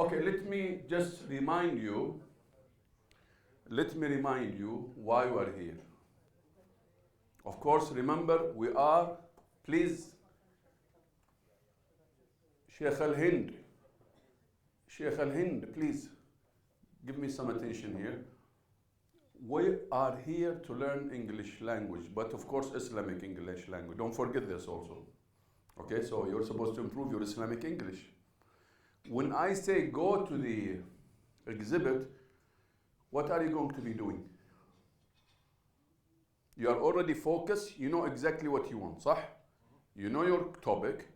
Okay, let me just remind you, why we are here. Of course, remember, we are, please, Sheikh Al-Hind, please, give me some attention here. We are here to learn English language, but of course Islamic English language. Don't forget this also. Okay, so you're supposed to improve your Islamic English. When I say go to the exhibit, what are you going to be doing? You are already focused, you know exactly what you want, صح? You know your topic,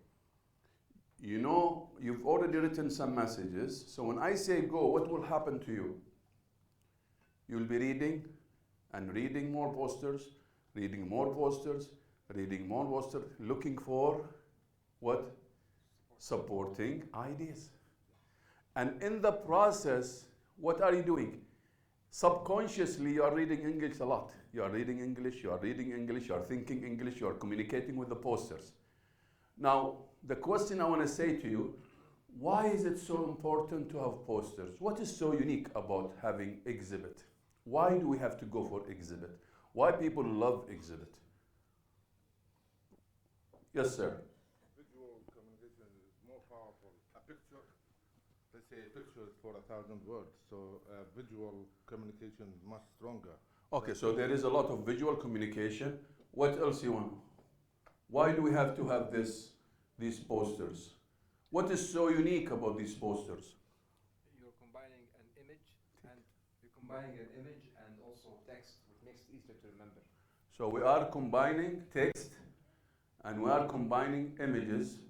you know you've already written some messages. So when I say go, what will happen to you? You'll be reading and reading more posters, reading more posters, looking for what? Supporting ideas. And in the process, what are you doing? Subconsciously, you are reading English a lot. You are reading English, you are thinking English, you are communicating with the posters. Now, the question I want to say to you, why is it so important to have posters? What is so unique about having exhibit? Why do we have to go for exhibit? Why people love exhibit? Yes, sir. Visual communication is more powerful. A picture, let's say a picture is for 1,000 words, so visual communication is much stronger. Okay, so there is a lot of visual communication. What else you want? Why do we have to have these posters? What is so unique about these posters? You're combining an image and also text, which makes it easier to remember. So we are combining text and we are combining images,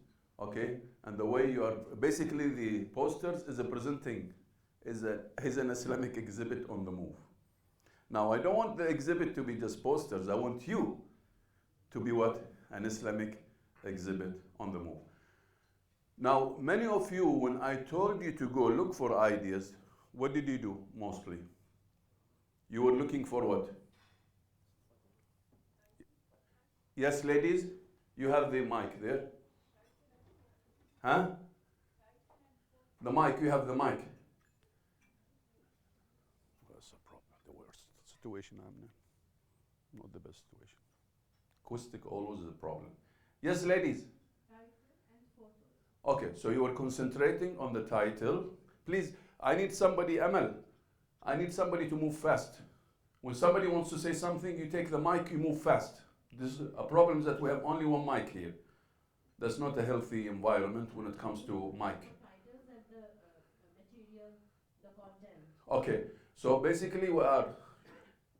okay? And the way you are, basically the posters is an Islamic exhibit on the move. Now I don't want the exhibit to be just posters, I want you to be what? An Islamic exhibit on the move. Now many of you, when I told you to go look for ideas, what did you do mostly? You were looking for what? Yes, ladies, you have the mic there. Huh? The mic, you have the mic. That's a problem. The worst situation I'm in. Not the best situation. Acoustic always is a problem. Yes, ladies? Okay, so you were concentrating on the title. Please, I need somebody, Amal. I need somebody to move fast. When somebody wants to say something, you take the mic, you move fast. This is a problem that we have only one mic here. That's not a healthy environment when it comes to mic. Titles and the material, the content. Okay, so basically we are,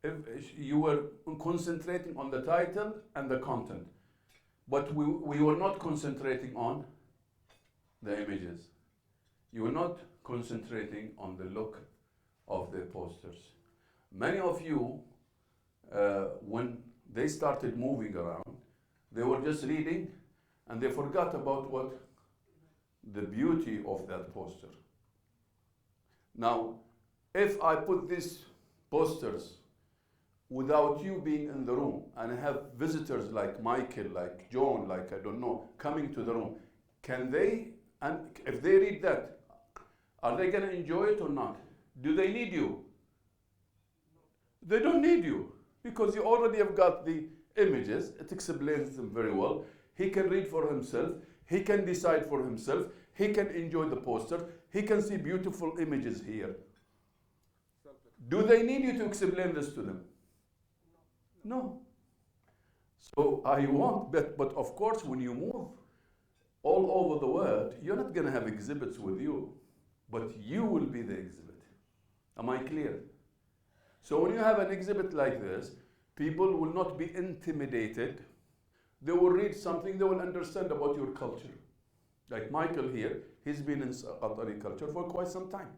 if you were concentrating on the title and the content, but we were not concentrating on the images. You were not concentrating on the look of the posters. Many of you, when they started moving around, they were just reading and they forgot about what the beauty of that poster. Now, if I put these posters without you being in the room and I have visitors like Michael, like John, like I don't know, coming to the room, can they, and if they read that, are they going to enjoy it or not? Do they need you? They don't need you because you already have got the images. It explains them very well. He can read for himself. He can decide for himself. He can enjoy the poster. He can see beautiful images here. Do they need you to explain this to them? No. So I want, but of course when you move all over the world, you're not going to have exhibits with you, but you will be the exhibit. Am I clear? So when you have an exhibit like this, people will not be intimidated. They will read something, they will understand about your culture. Like Michael here, he's been in Qatari culture for quite some time.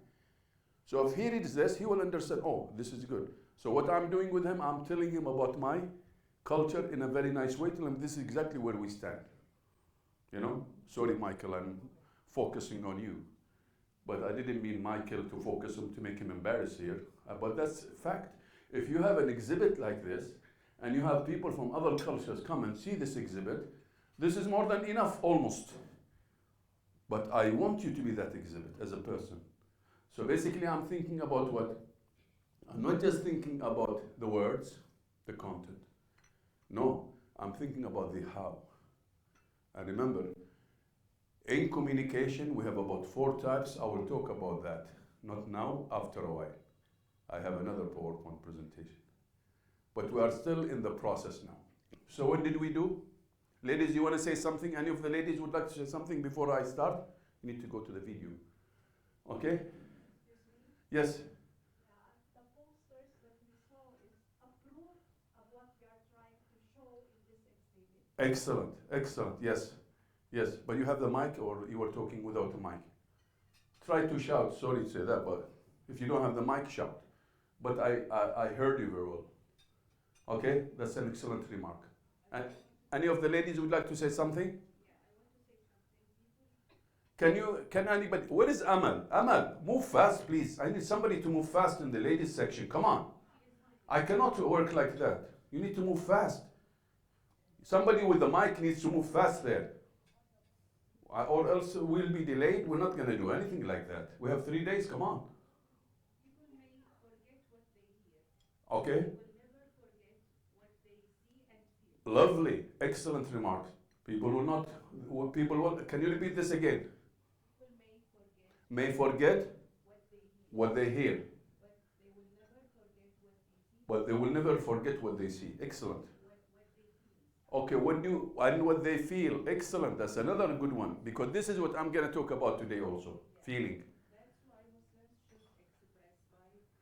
So if he reads this, he will understand, oh, this is good. So what I'm doing with him, I'm telling him about my culture in a very nice way, telling him this is exactly where we stand. You know? Sorry, Michael, I'm focusing on you. But I didn't mean Michael to focus him to make him embarrassed here. But that's a fact. If you have an exhibit like this, and you have people from other cultures come and see this exhibit, this is more than enough, almost. But I want you to be that exhibit as a person. So basically I'm thinking about what? I'm not just thinking about the words, the content. No, I'm thinking about the how. And remember, in communication, we have about 4 types. I will talk about that. Not now, after a while. I have another PowerPoint presentation. But we are still in the process now. So what did we do? Ladies, you want to say something? Any of the ladies would like to say something before I start? You need to go to the video. Okay? Yes? The posters that we saw is a proof of what we are trying to show in this exhibit. Excellent, excellent. Yes, yes. But you have the mic, or you were talking without the mic? Try to shout. Sorry to say that, but if you don't have the mic, shout. But I heard you very well. Okay, that's an excellent remark. And any of the ladies would like to say something? Can anybody, where is Amal? Amal, move fast, please. I need somebody to move fast in the ladies section. Come on. I cannot work like that. You need to move fast. Somebody with the mic needs to move fast there. Or else we'll be delayed. We're not going to do anything like that. We have 3 days. Come on. People may forget what they hear. Okay. They will never forget what they see and feel. Lovely. Excellent remark. People will not, can you repeat this again? People May forget what they hear, what they hear, but they will never forget what they see. but they will never forget what they see. Excellent. What they feel. Okay, what they feel. Excellent. That's another good one, because this is what I'm going to talk about today also. Feeling. That's why Muslims should express by their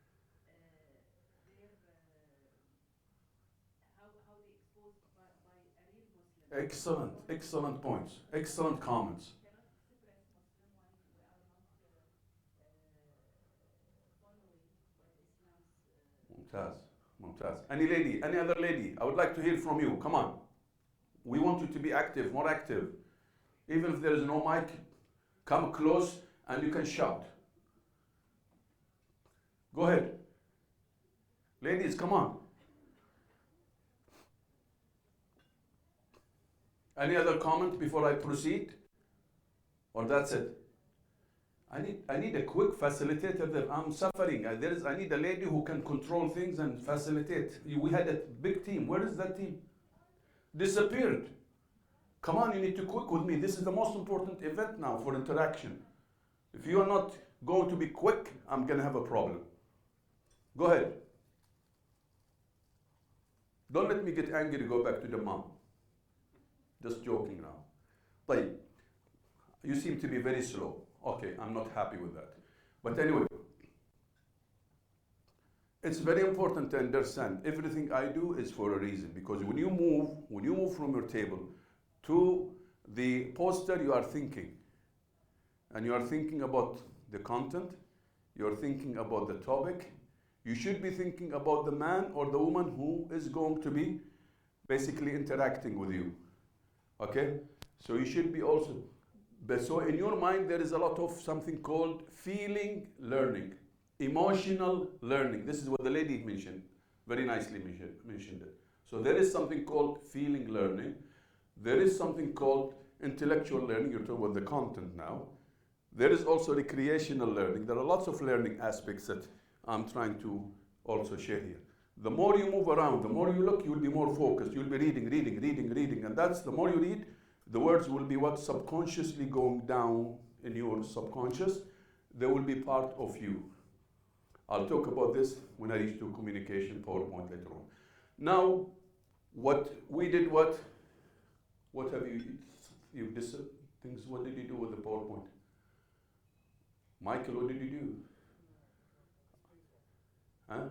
how they expose by a real Muslim. Excellent. Excellent points. Excellent comments. We cannot express Muslim when we are not following what Islam's. Mumtaz. Any other lady? I would like to hear from you. Come on. We want you to be active, more active. Even if there is no mic, come close and you can shout. Go ahead. Ladies, come on. Any other comment before I proceed? Or that's it? I need a quick facilitator there. I'm suffering. I need a lady who can control things and facilitate. We had a big team. Where is that team? Disappeared. Come on, you need to quick with me. This is the most important event now for interaction. If you are not going to be quick, I'm going to have a problem. Go ahead. Don't let me get angry, go back to the mom. Just joking now. طيب. You seem to be very slow. Okay, I'm not happy with that. But anyway, it's very important to understand everything I do is for a reason, because when you move from your table to the poster, you are thinking. And you are thinking about the content, you are thinking about the topic. You should be thinking about the man or the woman who is going to be basically interacting with you. Okay? So you should be also, so in your mind there is a lot of something called feeling learning, emotional learning. This is what the lady mentioned, very nicely mentioned it. So there is something called feeling learning. There is something called intellectual learning. You're talking about the content now. There is also recreational learning. There are lots of learning aspects that I'm trying to also share here. The more you move around, the more you look, you'll be more focused. You'll be reading. And that's, the more you read, the words will be what subconsciously going down in your subconscious. They will be part of you. I'll talk about this when I reach to communication PowerPoint later on. Now, what we did, what have you this things, what did you do with the PowerPoint? Michael, what did you do? Huh?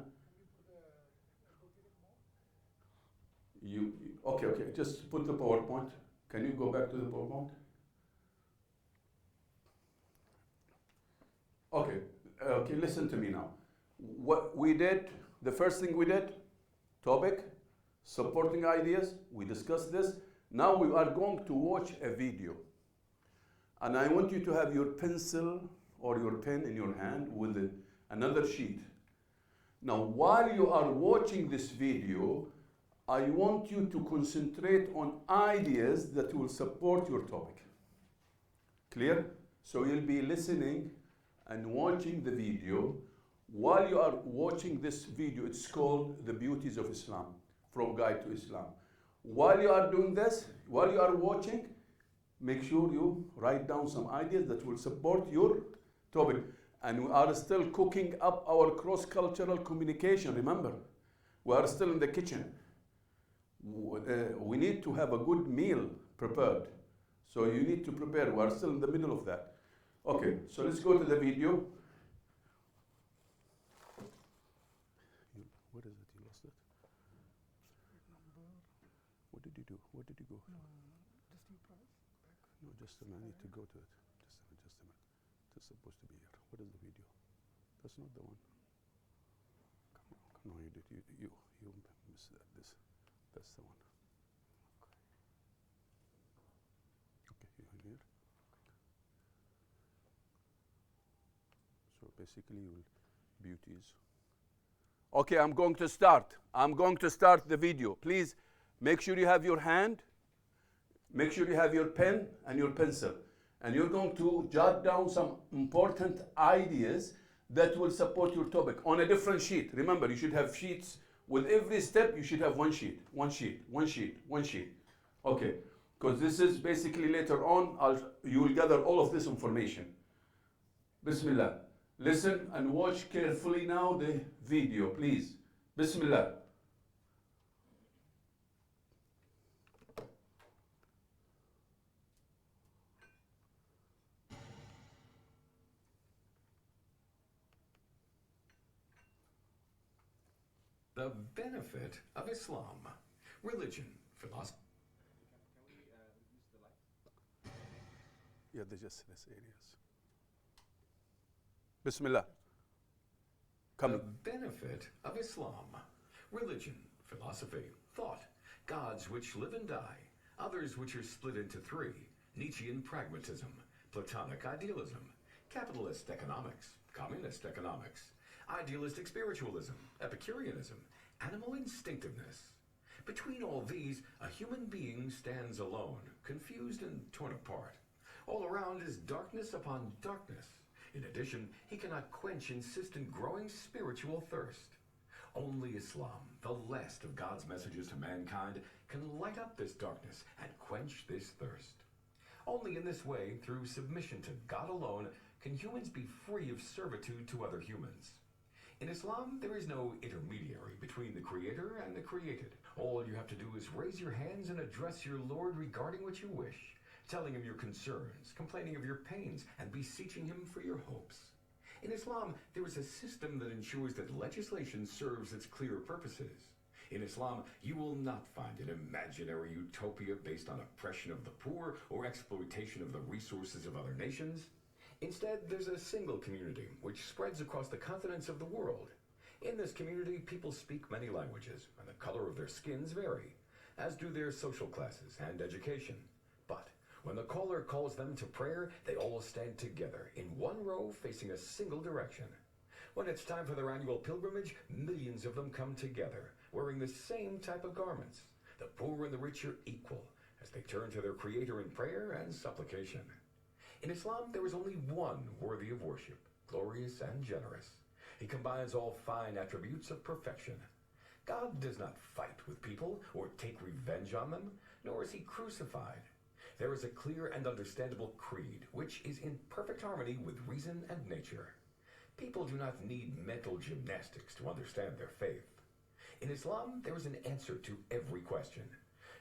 Okay, just put the PowerPoint. Can you go back to the PowerPoint? Okay, listen to me now. What we did, the first thing we did, topic, supporting ideas, we discussed this. Now we are going to watch a video. And I want you to have your pencil or your pen in your hand with another sheet. Now, while you are watching this video, I want you to concentrate on ideas that will support your topic. Clear? So you'll be listening and watching the video. While you are watching this video, it's called The Beauties of Islam, From Guide to Islam. While you are doing this, while you are watching, make sure you write down some ideas that will support your topic. And we are still cooking up our cross-cultural communication, remember. We are still in the kitchen. We need to have a good meal prepared. So you need to prepare. We are still in the middle of that. Okay, so let's go to the video. What is it? You lost it? What did you do? What did you go? Just you press back. No, just a minute. I need to go to it. Just a minute. It's supposed to be here. What is the video? That's not the one. Come on, you did. You missed that. That's the one. Okay, you here. So basically, you will beauties. Okay, I'm going to start. I'm going to start the video. Please make sure you have your hand. Make sure you have your pen and your pencil. And you're going to jot down some important ideas that will support your topic on a different sheet. Remember, you should have sheets. With every step, you should have one sheet. Okay, because this is basically later on, you will gather all of this information. Bismillah. Listen and watch carefully now the video, please. Bismillah. The benefit of Islam, religion, philosophy. Can we use the light? Yeah, they're just in this areas. Bismillah. Coming. The benefit of Islam, religion, philosophy, thought, gods which live and die, others which are split into three, Nietzschean pragmatism, Platonic idealism, capitalist economics, communist economics, idealistic spiritualism, Epicureanism, animal instinctiveness. Between all these, a human being stands alone, confused and torn apart. All around is darkness upon darkness. In addition, he cannot quench insistent growing spiritual thirst. Only Islam, the last of God's messages to mankind, can light up this darkness and quench this thirst. Only in this way, through submission to God alone, can humans be free of servitude to other humans. In Islam, there is no intermediary between the Creator and the created. All you have to do is raise your hands and address your Lord regarding what you wish, telling him your concerns, complaining of your pains, and beseeching him for your hopes. In Islam, there is a system that ensures that legislation serves its clear purposes. In Islam, you will not find an imaginary utopia based on oppression of the poor or exploitation of the resources of other nations. Instead, there's a single community which spreads across the continents of the world. In this community, people speak many languages, and the color of their skins vary, as do their social classes and education. But when the caller calls them to prayer, they all stand together in one row facing a single direction. When it's time for their annual pilgrimage, millions of them come together, wearing the same type of garments. The poor and the rich are equal, as they turn to their Creator in prayer and supplication. In Islam, there is only one worthy of worship, glorious and generous. He combines all fine attributes of perfection. God does not fight with people or take revenge on them, nor is he crucified. There is a clear and understandable creed, which is in perfect harmony with reason and nature. People do not need mental gymnastics to understand their faith. In Islam, there is an answer to every question.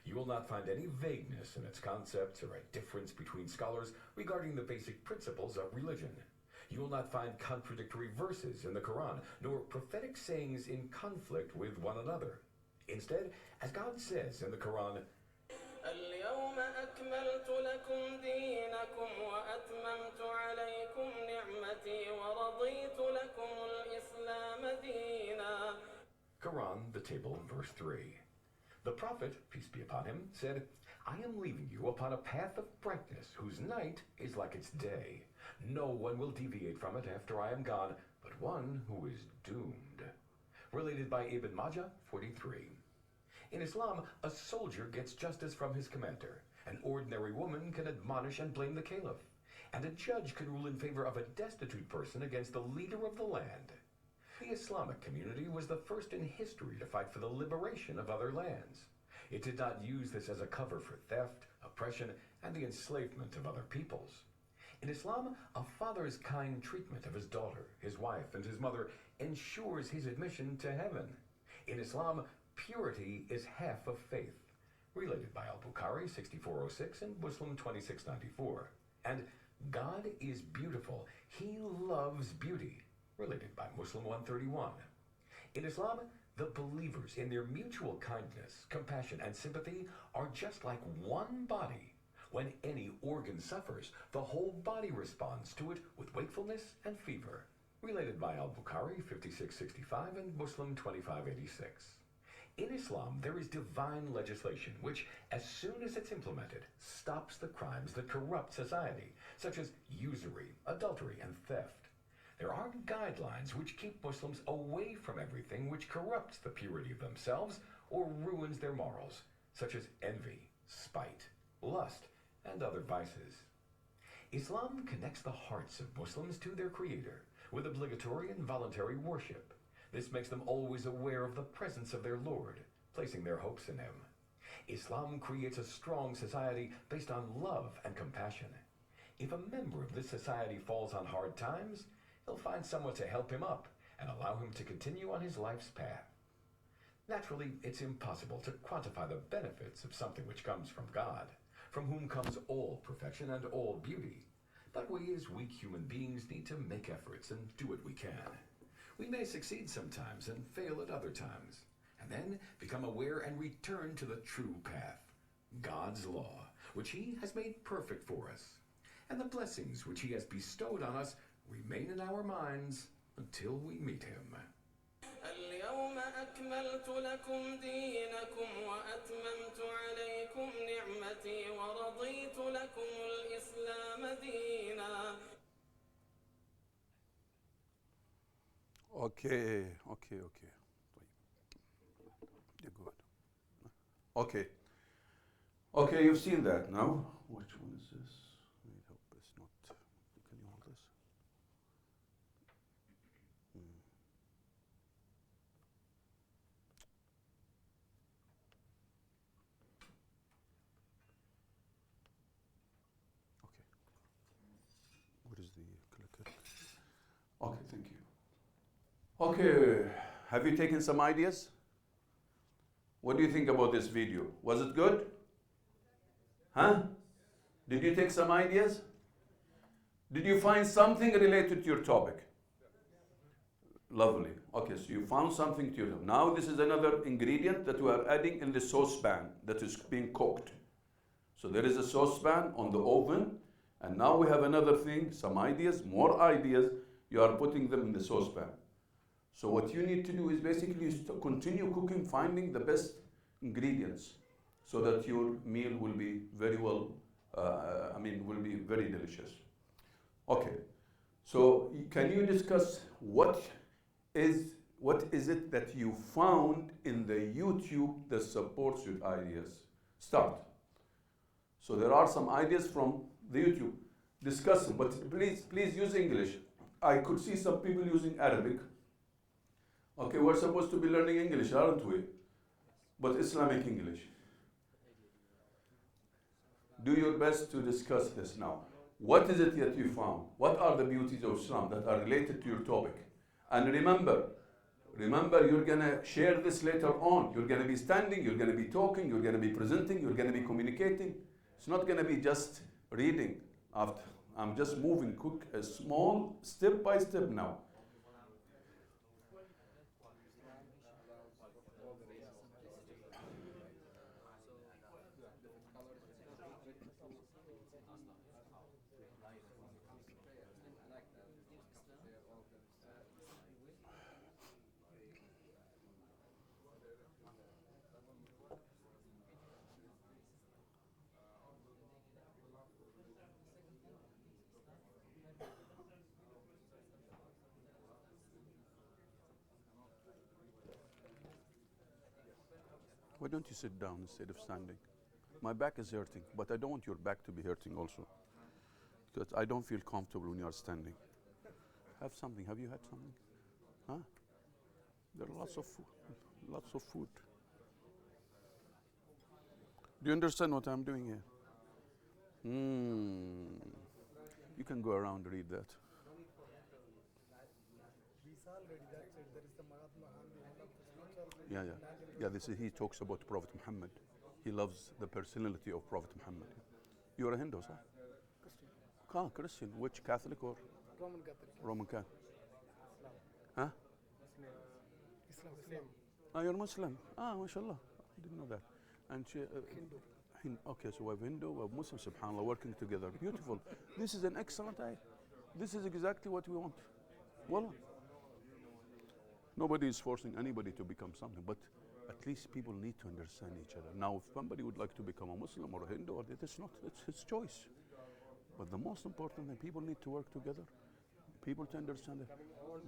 You will not find any vagueness in its concepts or a difference between scholars regarding the basic principles of religion. You will not find contradictory verses in the Quran, nor prophetic sayings in conflict with one another. Instead, as God says in the Quran, اليوم أكملت لكم دينكم وأتممت عليكم نعمتي ورضيت لكم الإسلام دينا. Quran, the table, verse 3. The Prophet, peace be upon him, said, I am leaving you upon a path of brightness, whose night is like its day. No one will deviate from it after I am gone, but one who is doomed. Related by Ibn Majah, 43. In Islam, a soldier gets justice from his commander. An ordinary woman can admonish and blame the caliph. and a judge can rule in favor of a destitute person against the leader of the land. The Islamic community was the first in history to fight for the liberation of other lands. It did not use this as a cover for theft, oppression, and the enslavement of other peoples. In Islam, a father's kind treatment of his daughter, his wife, and his mother ensures his admission to heaven. In Islam, purity is half of faith, related by Al-Bukhari 6406 and Muslim 2694. And God is beautiful. He loves beauty, related by Muslim 131. In Islam, the believers, in their mutual kindness, compassion, and sympathy, are just like one body. When any organ suffers, the whole body responds to it with wakefulness and fever, related by Al-Bukhari 5665 and Muslim 2586. In Islam, there is divine legislation which, as soon as it's implemented, stops the crimes that corrupt society, such as usury, adultery, and theft. There are guidelines which keep Muslims away from everything which corrupts the purity of themselves or ruins their morals, such as envy, spite, lust, and other vices. Islam connects the hearts of Muslims to their Creator with obligatory and voluntary worship. This makes them always aware of the presence of their Lord, placing their hopes in Him. Islam creates a strong society based on love and compassion. If a member of this society falls on hard times, he'll find someone to help him up and allow him to continue on his life's path. Naturally, it's impossible to quantify the benefits of something which comes from God, from whom comes all perfection and all beauty. But we as weak human beings need to make efforts and do what we can. We may succeed sometimes and fail at other times, and then become aware and return to the true path, God's law, which He has made perfect for us. And the blessings which He has bestowed on us remain in our minds until we meet Him. اليوم أكملت لكم دينكم وأتممت عليكم نعمتي ورضيت لكم الإسلام دينا. Okay. You're good. Okay, you've seen that now. Which one is this? I hope it's not. Can you hold this? Okay. What is the clicker? Okay, thank you. Okay, have you taken some ideas? What do you think about this video? Was it good? Huh? Did you take some ideas? Did you find something related to your topic? Lovely. Okay, so you found something to your topic. Now this is another ingredient that we are adding in the saucepan that is being cooked. So there is a saucepan on the oven, and now we have another thing, some ideas, more ideas. You are putting them in the saucepan. So what you need to do is basically to continue cooking, finding the best ingredients so that your meal will be very well, will be very delicious. Okay, so can you discuss what is it that you found in the YouTube that supports your ideas? Start. So there are some ideas from the YouTube. Discuss them, but please use English. I could see some people using Arabic. Okay, we're supposed to be learning English, aren't we? But Islamic English. Do your best to discuss this now. What is it that you found? What are the beauties of Islam that are related to your topic? And remember, you're going to share this later on. You're going to be standing, you're going to be talking, you're going to be presenting, you're going to be communicating. It's not going to be just reading. I'm just moving a small step by step now. Why don't you sit down instead of standing? My back is hurting, but I don't want your back to be hurting also. Because I don't feel comfortable when you are standing. Have something. Have you had something? Huh? There are lots of food. Lots of food. Do you understand what I'm doing here? You can go around and read that. Yeah. He talks about Prophet Muhammad. He loves the personality of Prophet Muhammad. You're a Hindu, sir? Christian. Christian. Which, Catholic or Roman Catholic. Roman Catholic? Huh? Islam. You're Muslim. MashaAllah. I didn't know that. And she, Hindu. Okay, so we have Hindu, we have Muslim, subhanAllah, working together. Beautiful. This is an excellent idea. This is exactly what we want. Wallah. Nobody is forcing anybody to become something, but at least people need to understand each other. Now, if somebody would like to become a Muslim or a Hindu, or it's his choice. But the most important thing, people need to work together. People to understand it.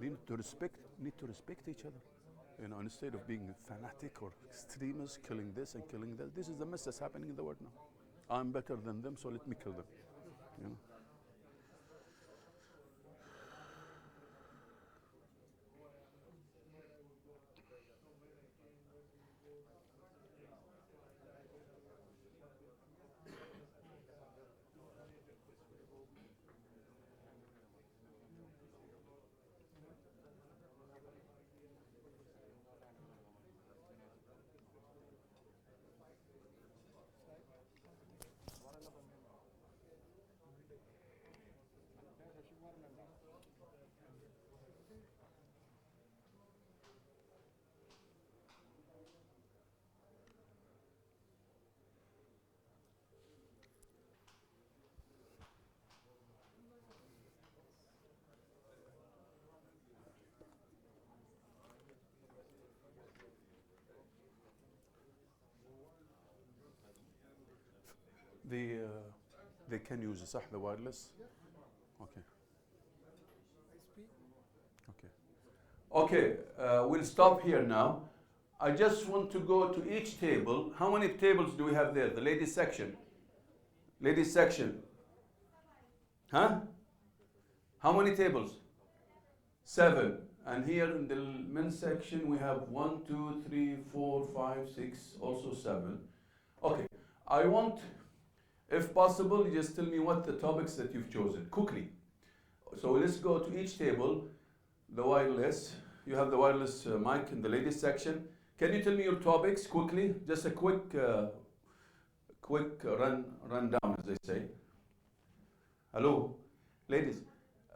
They need to respect each other. Instead of being fanatic or extremists, killing this and killing that. This is the mess that's happening in the world now. I'm better than them, so let me kill them. They can use the wireless. Okay. Okay, we'll stop here now. I just want to go to each table. How many tables do we have there? The ladies section. Ladies section. Huh? How many tables? 7. And here in the men's section we have 1, 2, 3, 4, 5, 6, also 7. Okay, I want, if possible, you just tell me what the topics that you've chosen, quickly. So let's go to each table. The wireless, you have the wireless mic in the ladies section. Can you tell me your topics quickly? Just a quick rundown, as they say. Hello, ladies.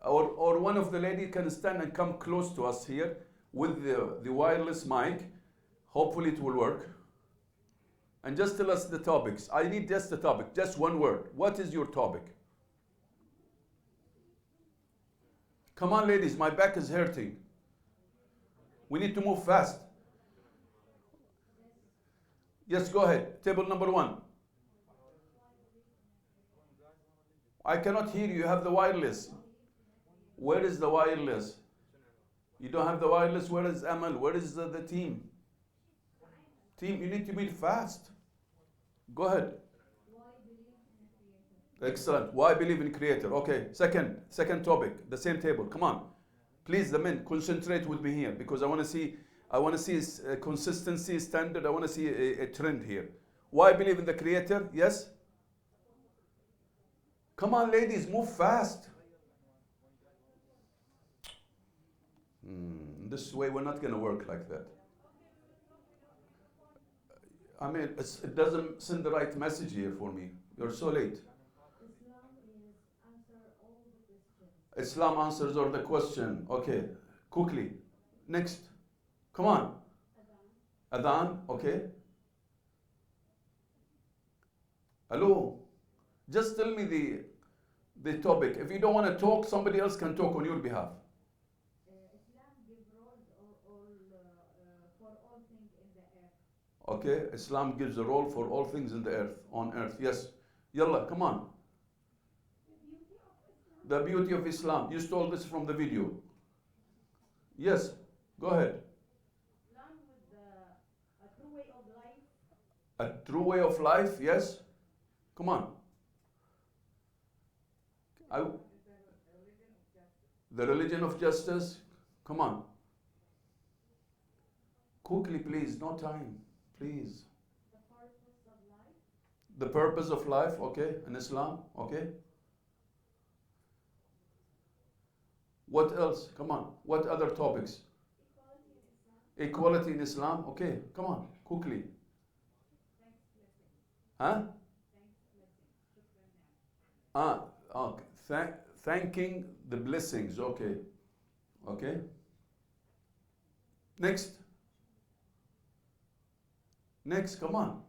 Or one of the ladies can stand and come close to us here with the wireless mic. Hopefully it will work. And just tell us the topics. I need just the topic, just one word. What is your topic? Come on, ladies, my back is hurting. We need to move fast. Yes, go ahead. Table number 1. I cannot hear you. You have the wireless. Where is the wireless? You don't have the wireless. Where is Amal? Where is the team? Team, you need to be fast. Go ahead. Excellent. Why believe in Creator? Okay. Second topic. The same table. Come on. Please, the men, concentrate with me here because I want to see consistency, standard. I want to see a trend here. Why believe in the Creator? Yes? Come on, ladies, move fast. This way, we're not going to work like that. I mean, it doesn't send the right message here for me. You're so late. Islam answers all the question. Okay, quickly. Next. Come on. Adhan, okay. Hello. Just tell me the topic. If you don't want to talk, somebody else can talk on your behalf. Islam gives roles for all things in the earth. Okay, Islam gives a role for all things in the earth, on earth. Yes. Yalla, come on. The beauty of Islam. You stole this from the video. Yes, go ahead. Islam with a true way of life. A true way of life, yes. Come on. The religion of justice. Come on. Quickly, please. No time. Please. The purpose of life. Okay. In Islam. Okay. What else? Come on. What other topics? Equality in Islam. Okay. Come on. Quickly. Huh? Okay. Thanking the blessings. Okay. Okay. Next. Next. Come on.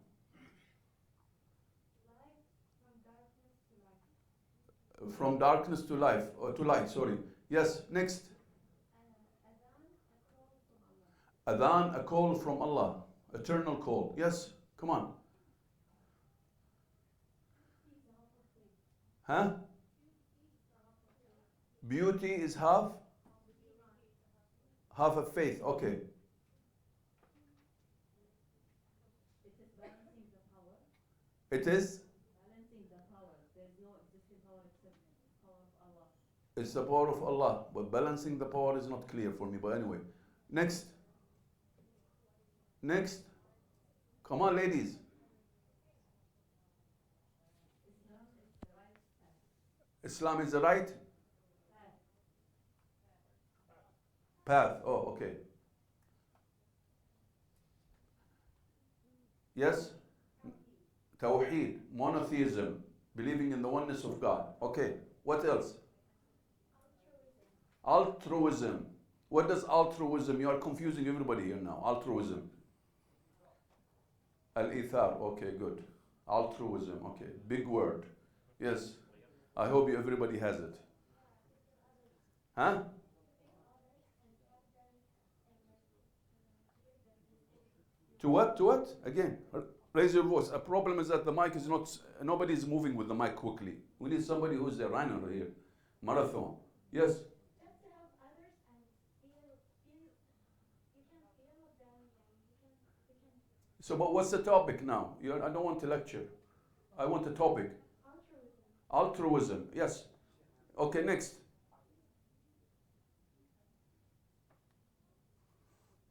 From darkness to life, or to light. Sorry. Yes. Next. Adhan, a call from Allah. Eternal call. Yes. Come on. Huh? Beauty is half of faith. Okay. It is Balancing the power. There's no existing power except the power of Allah. It's the power of Allah, but balancing the power is not clear for me. But anyway, next. Next. Come on, ladies. Islam is the right path. Oh, okay. Yes. Tawheed, monotheism, believing in the oneness of God. Okay. What else? Altruism. What does altruism? You are confusing everybody here now. Altruism. Al-ithar. Okay, good. Altruism. Okay. Big word. Yes. I hope everybody has it. Huh? To what? To what? Again. Raise your voice. A problem is that the mic is not, nobody is moving with the mic quickly. We need somebody who's a runner here. Marathon. Yes? Just to help others and you can feel them and you can So, but what's the topic now? I don't want to lecture. I want a topic. Altruism. Yes. Okay, next.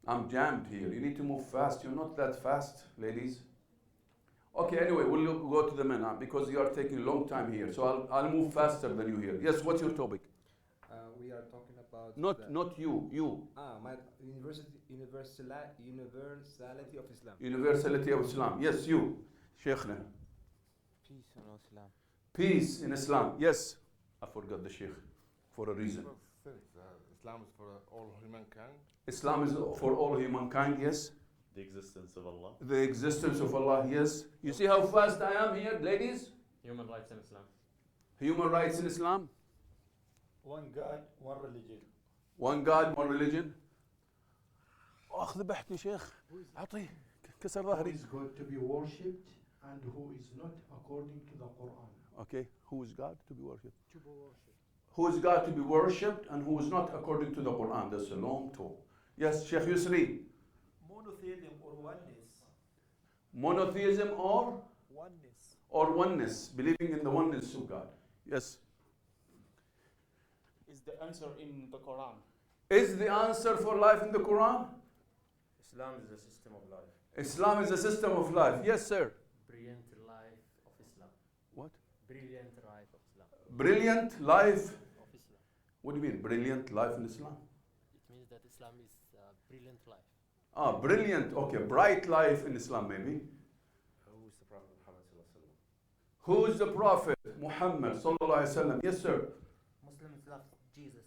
I'm jammed here. You need to move fast. You're not that fast, ladies. Okay, anyway, we'll go to the men because you are taking a long time here. So I'll move faster than you here. Yes, what's your topic? We are talking about Not you. You. my universality of Islam. Universality of Islam. Yes, you. Sheikhna. Peace in Islam. Peace in Islam. Yes. I forgot the Sheikh for a reason. Islam is for all humankind. Islam is for all humankind. Yes. The existence of Allah. The existence of Allah. Yes. You see how fast I am here, ladies? Human rights in Islam. Human rights in Islam. One God, one religion. One God, one religion. أخ ذبحتني شيخ. أعطيه كسر Who ظهري. is God to be worshipped and who is not according to the Quran. Okay. Who is God to be worshipped? Who is God to be worshipped and who is not according to the Quran? That's a long talk. Yes, Sheikh Yusri. Monotheism or oneness. Monotheism or Oneness. oneness, believing in the oneness of God. Yes. Is the answer in the Quran? Is the answer for life in the Quran? Islam is the system of life. Islam is a system of life. Yes, sir. Brilliant life of Islam. What? Brilliant life of Islam. Brilliant life. Of Islam. What do you mean, brilliant life in Islam? It means that Islam is brilliant life. Brilliant. Okay, bright life in Islam, maybe. Who is the Prophet Muhammad sallallahu alaihi wasallam? Who is the Prophet? Muhammad sallallahu alaihi wasallam. Yes, sir. Muslims love Jesus.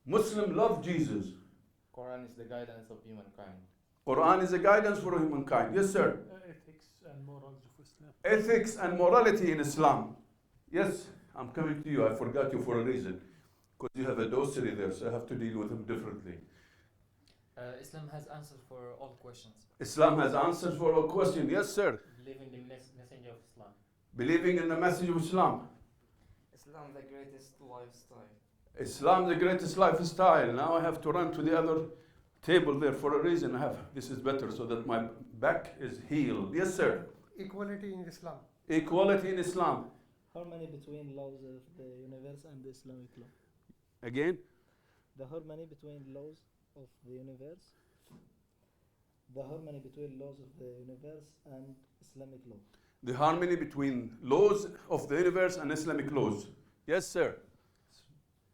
Muslim love Jesus. Quran is the guidance of humankind. Quran is a guidance for humankind. Yes, sir. Ethics and morals of Islam. Ethics and morality in Islam. Yes, I'm coming to you. I forgot you for a reason. Because you have a dossier there, so I have to deal with them differently. Islam has answers for all questions. Islam has answers for all questions. Yes, sir. Believing the messenger of Islam. Believing in the message of Islam. Islam the greatest lifestyle. Islam the greatest lifestyle. Now I have to run to the other table there for a reason. This is better so that my back is healed. Yes, sir. Equality in Islam. Equality in Islam. Harmony between laws of the universe and the Islamic law. Again? The harmony between laws of the universe. The harmony between laws of the universe and Islamic law. The harmony between laws of the universe and Islamic laws. Yes, sir.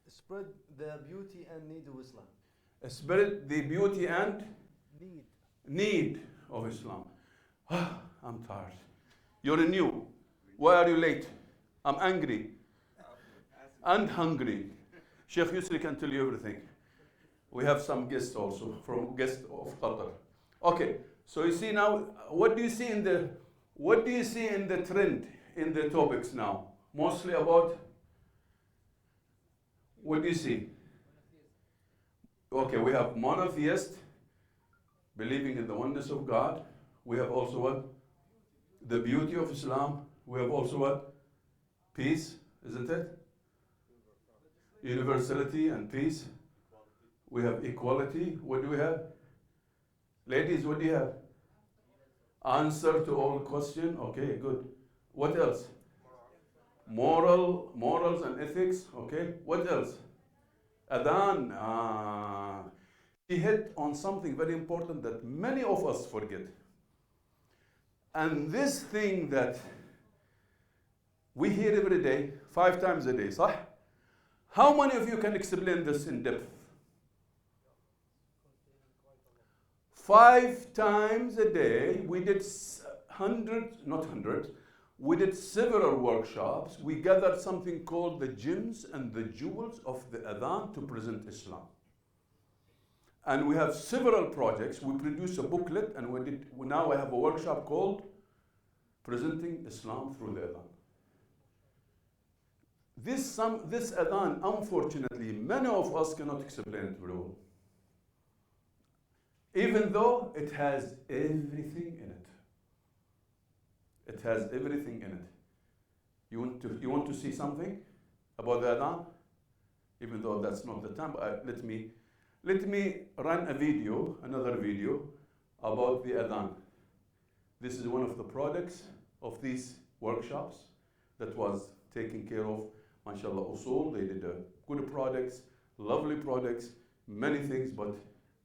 Spread the beauty and need of Islam. Spread the beauty and Need. need of Islam. I'm tired. You're new. Why are you late? I'm angry and hungry. Sheikh Yusri can tell you everything. We have some guests also from guests of Qatar. Okay, so you see now, what do you see in the trend in the topics now? Mostly about, what do you see? Okay, we have monotheist, believing in the oneness of God. We have also what? The beauty of Islam. We have also what? Peace, isn't it? Universality and peace. We have equality. What do we have? Ladies, what do you have? Answer to all question. Okay, good. What else? Morals and ethics. Okay. What else? Adhan. He hit on something very important that many of us forget. And this thing that we hear every day, 5 times a day, صح? How many of you can explain this in depth? 5 times a day, we did we did several workshops. We gathered something called the gems and the jewels of the Adhan to present Islam. And we have several projects. We produce a booklet, and now I have a workshop called Presenting Islam Through the Adhan. This Adhan, unfortunately, many of us cannot explain it very well. Even though it has everything in it. It has everything in it. You want to see something about the Adhan? Even though that's not the time, but let me run another video about the Adhan. This is one of the products of these workshops that was taken care of, mashallah, Usul. They did good products, lovely products, many things, but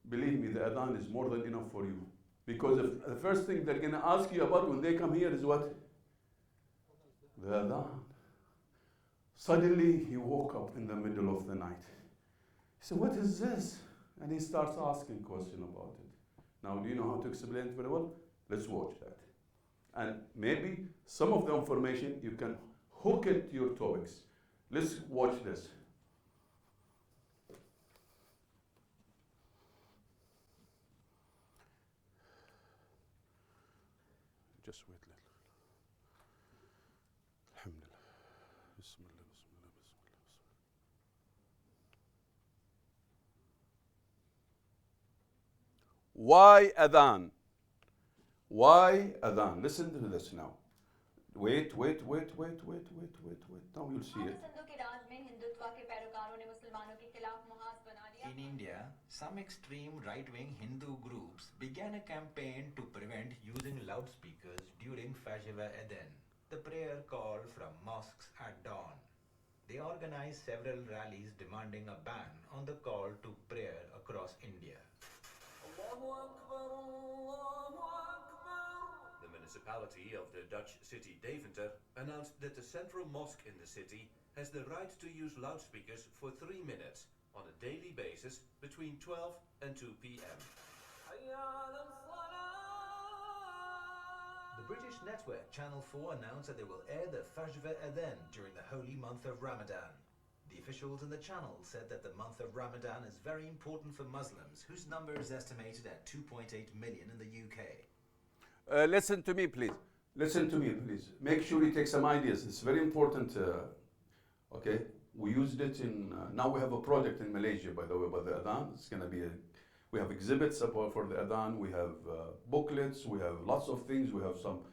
believe me, the Adhan is more than enough for you. Because the first thing they're going to ask you about when they come here is what? The Adhan. Suddenly, he woke up in the middle of the night. He said, what is this? And he starts asking questions about it. Now, do you know how to explain it very well? Let's watch that. And maybe some of the information you can hook it to your topics. Let's watch this. Just wait a little. Alhamdulillah. Bismillah, Bismillah, Bismillah, Bismillah. Why Adhan? Why Adhan? Listen to this now. Wait. Now you'll see it. In India, some extreme right-wing Hindu groups began a campaign to prevent using loudspeakers during Fajr Adhan, the prayer call from mosques at dawn. They organized several rallies demanding a ban on the call to prayer across India. The municipality of the Dutch city Deventer announced that the central mosque in the city has the right to use loudspeakers for 3 minutes on a daily basis between 12 and 2 p.m. The British network Channel 4 announced that they will air the Fajr Adhan during the holy month of Ramadan. The officials in the channel said that the month of Ramadan is very important for Muslims, whose number is estimated at 2.8 million in the UK. Listen to me, please. Make sure you take some ideas. It's very important. Okay, we used it in. Now we have a project in Malaysia, by the way, about the Adhan. It's going to be. We have exhibits for the Adhan. We have booklets. We have lots of things. We have some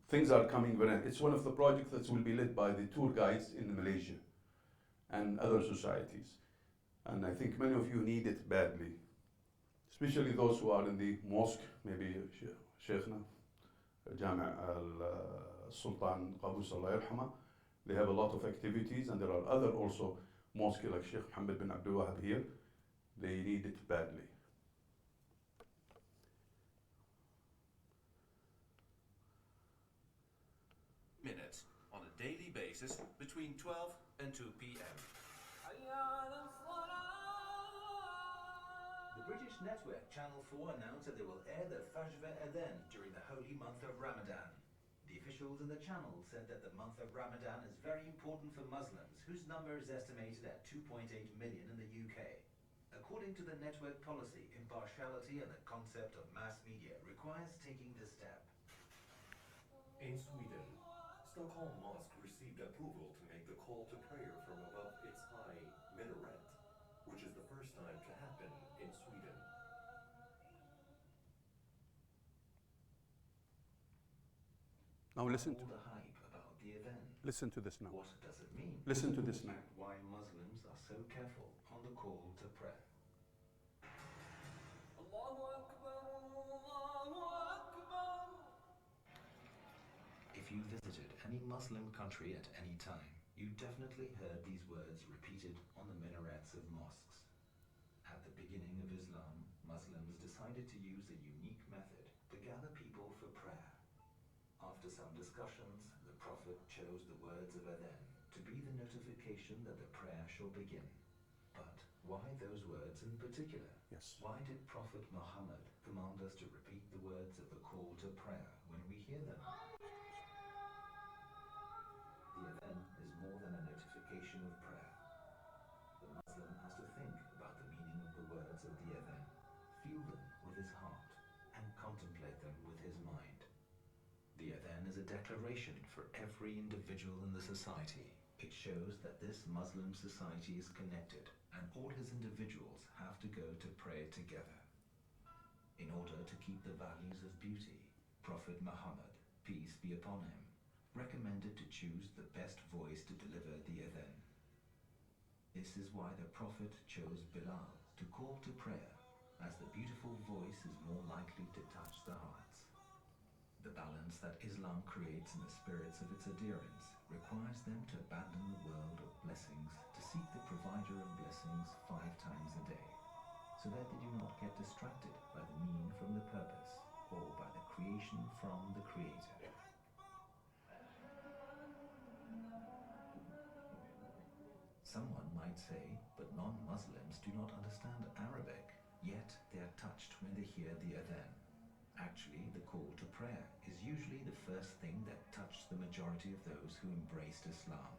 things are coming. It's one of the projects that will be led by the tour guides in Malaysia and other societies. And I think many of you need it badly, especially those who are in the mosque. Maybe Sheikhna, Jami' al-Sultan Qabus Allah yarhamah. They have a lot of activities, and there are other also mosques like Sheikh Mohammed bin Abdul Wahab here. They need it badly. Minutes on a daily basis between 12 and 2 p.m. The British network Channel 4 announced that they will air the Fajr Adhan during the holy month of Ramadan. The officials in the channel said that the month of Ramadan is very important for Muslims, whose number is estimated at 2.8 million in the UK. According to the network policy, impartiality and the concept of mass media requires taking this step. In Sweden, Stockholm Mosque received approval to make the call to prayer from above its high minaret, which is the first time to happen in Sweden. Now listen to All the hype about the event. listen to this now. What does it mean? Listen to this now. Why Muslims are so careful on the call to prayer. If you visited any Muslim country at any time, you definitely heard these words repeated on the minarets of mosques. At the beginning of Islam, Muslims decided to use a unique method to gather people for prayer. After some discussions, the Prophet chose the words of Adhan to be the notification that the prayer shall begin. But why those words in particular? Yes. Why did Prophet Muhammad command us to repeat the words of the call to prayer when we hear them? The Adhan is more than a notification of prayer. The Muslim has to think about the meaning of the words of the Adhan, feel them with his heart, and contemplate them with his mind. The Adhan is a declaration for every individual in the society. It shows that this Muslim society is connected, and all his individuals have to go to pray together. In order to keep the values of beauty, Prophet Muhammad, peace be upon him, recommended to choose the best voice to deliver the Adhan. This is why the Prophet chose Bilal to call to prayer, as the beautiful voice is more likely to touch the hearts. The balance that Islam creates in the spirits of its adherents requires them to abandon the world of blessings to seek the provider of blessings 5 times a day, so that they do not get distracted by the meaning from the purpose, or by the creation from the Creator. Someone might say, but non-Muslims do not understand Arabic, yet they are touched when they hear the Adhan. Actually, the call to prayer is usually the first thing that touched the majority of those who embraced Islam.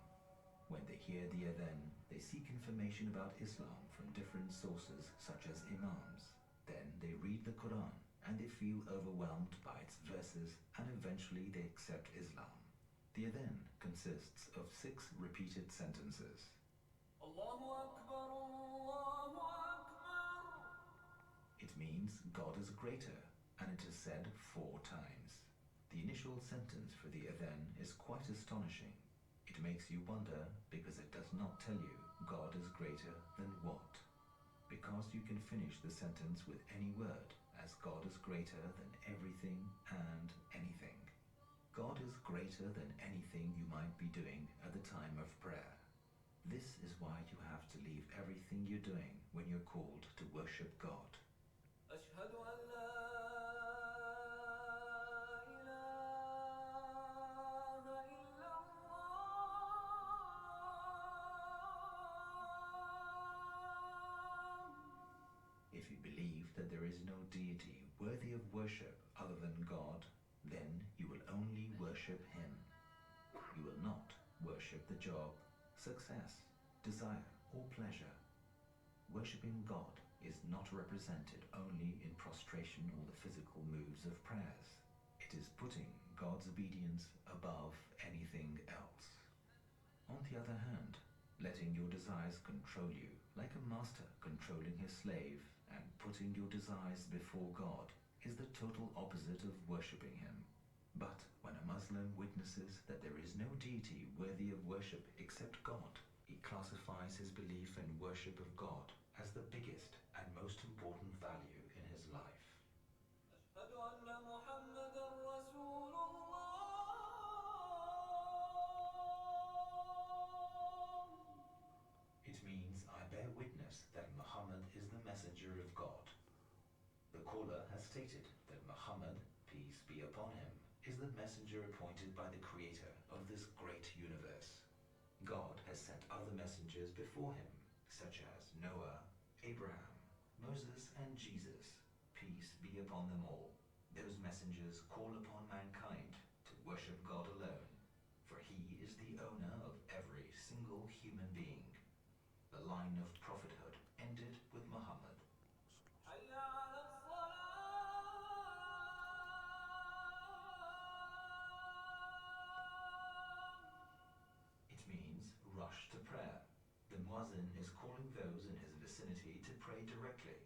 When they hear the Adhan, they seek information about Islam from different sources such as imams. Then they read the Quran and they feel overwhelmed by its verses, and eventually they accept Islam. The Adhan consists of 6 repeated sentences. Allahu Akbar, Allahu Akbar. It means God is greater, and it is said 4 times. The initial sentence for the Adhan is quite astonishing. It makes you wonder because it does not tell you God is greater than what. Because you can finish the sentence with any word, as God is greater than everything and anything. God is greater than anything you might be doing at the time of prayer. This is why you have to leave everything you're doing when you're called to worship God. أشهد أن لا If you believe that there is no deity worthy of worship other than God, then you will only worship Him. You will not worship the job, success, desire, or pleasure. Worshipping God is not represented only in prostration or the physical moves of prayers. It is putting God's obedience above anything else. On the other hand, letting your desires control you, like a master controlling his slave, and putting your desires before God, is the total opposite of worshipping Him. But when a Muslim witnesses that there is no deity worthy of worship except God, he classifies his belief and worship of God as the biggest and most important value in his life. caller has stated that Muhammad, peace be upon him, is the messenger appointed by the creator of this great universe. God has sent other messengers before him, such as Noah, Abraham, Moses, and Jesus, peace be upon them all. Those messengers call upon mankind to worship God alone, for he is the owner of every single human being. The line of prophethood ended with Muhammad. It means rush to prayer. The muezzin is calling those in his vicinity to pray directly,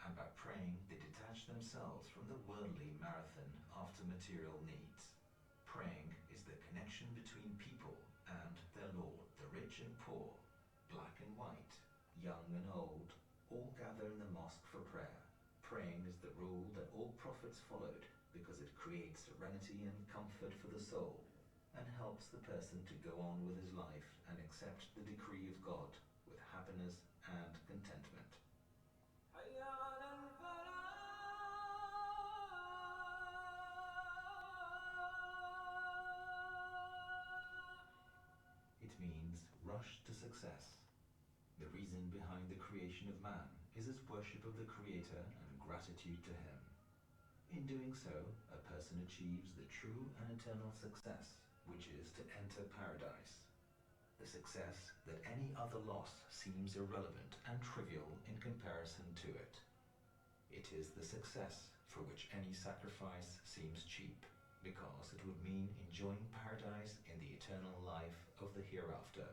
and by praying they detach themselves from the worldly marathon after material needs. Praying is the connection between people and their Lord, the rich and poor, black and white, young and old, all gather in the mosque for prayer. Praying is the rule that all prophets followed because it creates serenity and comfort for the soul and helps the person to go on with his life and accept the decree of God with happiness and contentment. It means rush to success. The reason behind the creation of man is his worship of the Creator and gratitude to him. In doing so, a person achieves the true and eternal success, which is to enter paradise. The success that any other loss seems irrelevant and trivial in comparison to it. It is the success for which any sacrifice seems cheap, because it would mean enjoying paradise in the eternal life of the hereafter.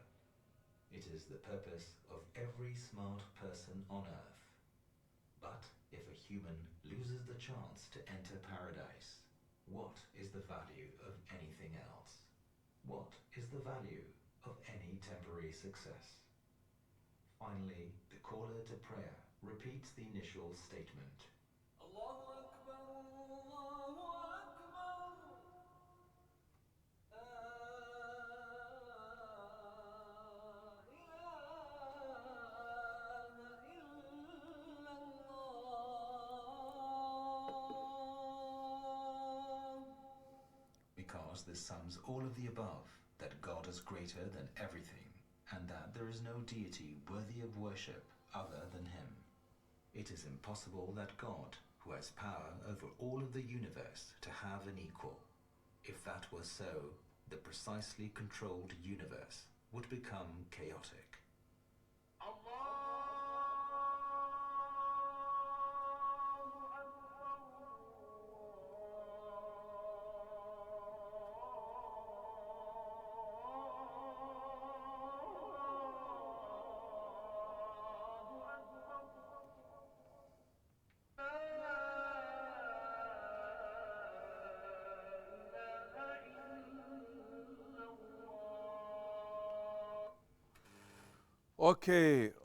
It is the purpose of every smart person on earth. But if a human loses the chance to enter paradise, what is the value of anything else? What is the value of any temporary success? Finally, the caller to prayer repeats the initial statement. Allahu Akbar, Allahu Akbar. Because this sums all of the above, that God is greater than everything, and that there is no deity worthy of worship other than him. It is impossible that God, who has power over all of the universe, to have an equal. If that were so, the precisely controlled universe would become chaotic.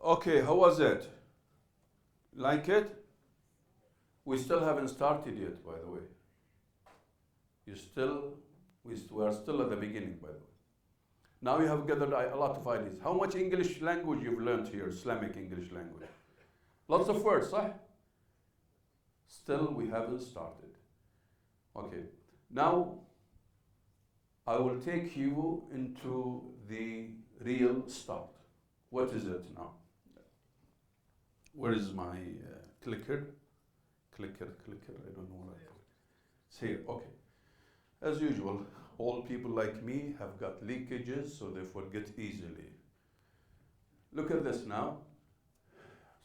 Okay, how was it? Like it? We still haven't started yet, by the way. We are still at the beginning, by the way. Now you have gathered a lot of ideas. How much English language you've learned here, Islamic English language? Lots of words, huh? Still, we haven't started. Okay, now I will take you into the real start. What is it now? Where is my clicker? Clicker, I don't know what I put. It's here, okay. As usual, all people like me have got leakages, so they forget easily. Look at this now.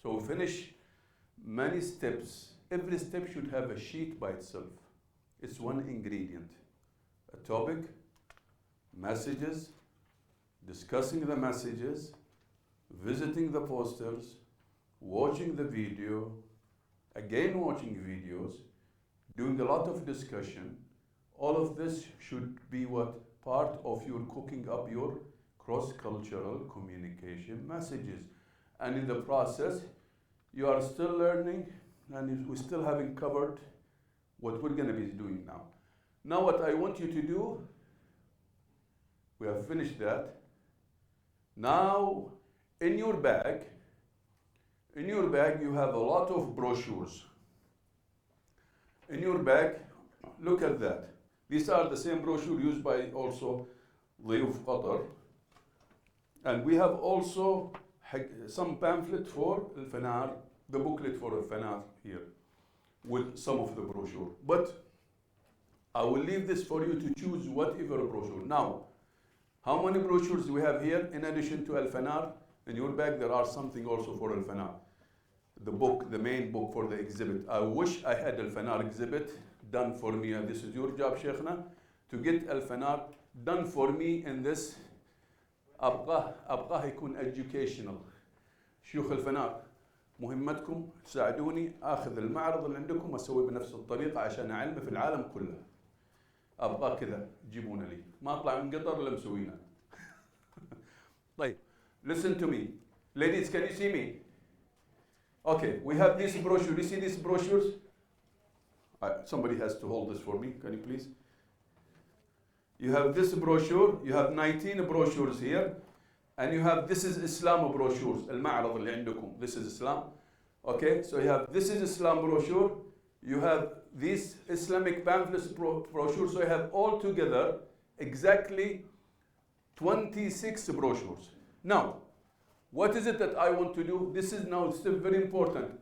So we finish many steps. Every step should have a sheet by itself. It's one ingredient. A topic, messages, discussing the messages, visiting the posters, watching the video, again watching videos, doing a lot of discussion. All of this should be what? Part of your cooking up your cross-cultural communication messages. And in the process, you are still learning, and we still haven't covered what we're going to be doing now. Now what I want you to do, we have finished that. Now, in your bag you have a lot of brochures. in your bag, look at that. These are the same brochure used by also ضيوف Qatar. And we have also some pamphlet for الفنار, the booklet for الفنار here, with some of the brochure. But I will leave this for you to choose whatever brochure. Now, how many brochures do we have here in addition to الفنار? In your bag there are something also for الفنار. The book, the main book for the exhibit. I wish I had الفنار exhibit done for me. And this is your job, Sheikhna, to get الفنار done for me in this. أبغاه يكون educational. شيوخ الفنار مهمتكم تساعدوني آخذ المعرض اللي عندكم وأسويه بنفس الطريقة عشان أعلمه في العالم كله. أبغاه كذا تجيبونه لي. ما أطلع من قطر إلا مسوينه. طيب, listen to me. Ladies, can you see me? Okay, we have this brochure. You see these brochures? Somebody has to hold this for me. Can you please? You have this brochure. You have 19 brochures here. And you have, this is Islam brochures. المعرض اللي عندكم. This is Islam. Okay, so you have, this is Islam brochure. You have these Islamic pamphlets brochures. So you have all together exactly 26 brochures. Now, what is it that I want to do? This is now still very important.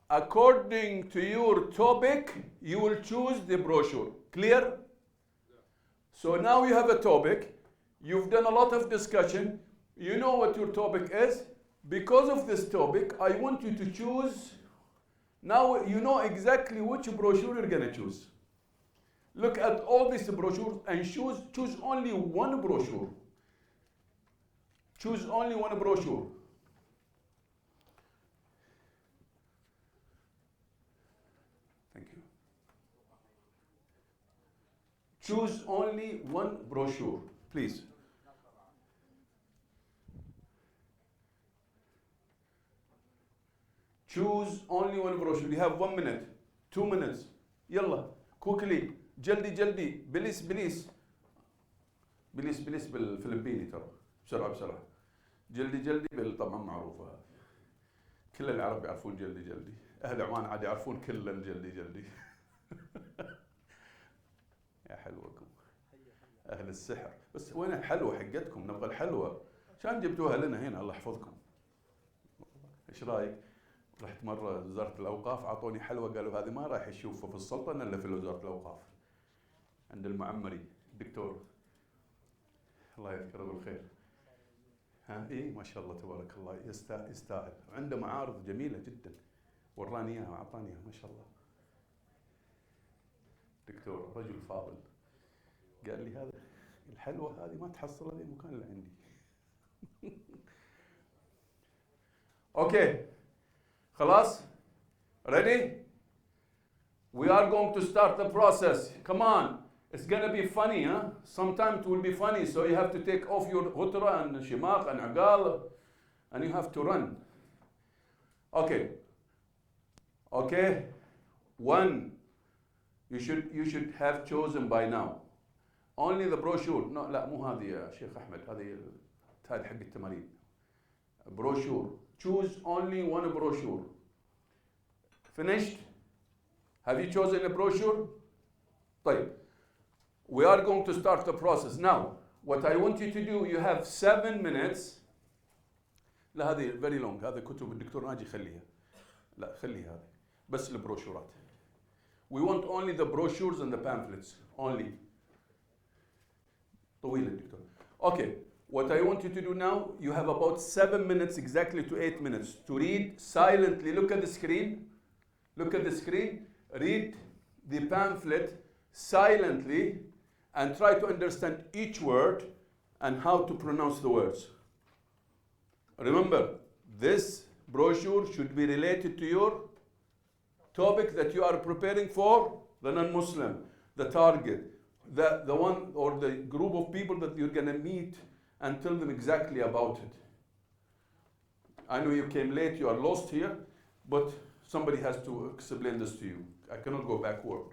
According to your topic, you will choose the brochure. Clear? So now you have a topic. You've done a lot of discussion. You know what your topic is. Because of this topic, I want you to choose. Now you know exactly which brochure you're going to choose. Look at all these brochures and choose only one brochure. Choose only one brochure. Thank you. Choose only one brochure, please. Choose only one brochure. You have 1 minute, 2 minutes. Yalla, quickly, جلدي جلدي, بليس بليس. بليس بليس بالفلبيني ترى. بسرعة بسرعة. جلدي جلدي طبعا معروفة هذه. كل العرب يعرفون جلدي جلدي. أهل عمان عاد يعرفون كل الجلدي جلدي. يا حلوكم. أهل السحر. بس وين الحلوة حقتكم؟ نبغى الحلوة. شان جبتوها لنا هنا الله يحفظكم. إيش رأيك؟ رحت مرة وزارة الأوقاف أعطوني حلوة قالوا هذه ما راح يشوفها في السلطنة إلا في وزارة الأوقاف. عند المعمري الدكتور. الله يذكره بالخير. ها إيه ما شاء الله تبارك الله يستاهل. عنده معارض جميلة جدا. وراني إياها وأعطاني إياها ما شاء الله. دكتور رجل فاضل. قال لي هذا الحلوة هذه ما تحصلها في المكان اللي عندي. أوكي. خلاص؟ Ready? We are going to start the process. Come on. It's going to be funny, huh? Sometimes it will be funny, so you have to take off your ghutra and shimaq and agal, and you have to run. Okay. Okay. One. You should have chosen by now. Only the brochure. No, لا مو هذه يا شيخ أحمد. هذه حق التمارين. Brochure. Choose only one brochure. Finished? Have you chosen a brochure? طيب. We are going to start the process. Now, what I want you to do, you have 7 minutes. لا هذه very long. هذا كتب الدكتور ناجي خليها. لا خليها هذه. بس البروشورات. We want only the brochures and the pamphlets. Only. طويل الدكتور. Okay. What I want you to do now, you have about 7 minutes exactly to 8 minutes to read silently. Look at the screen. Look at the screen. Read the pamphlet silently and try to understand each word and how to pronounce the words. Remember, this brochure should be related to your topic that you are preparing for the non-Muslim, the target, the one or the group of people that you're going to meet and tell them exactly about it. I know you came late, you are lost here, but somebody has to explain this to you. I cannot go backward.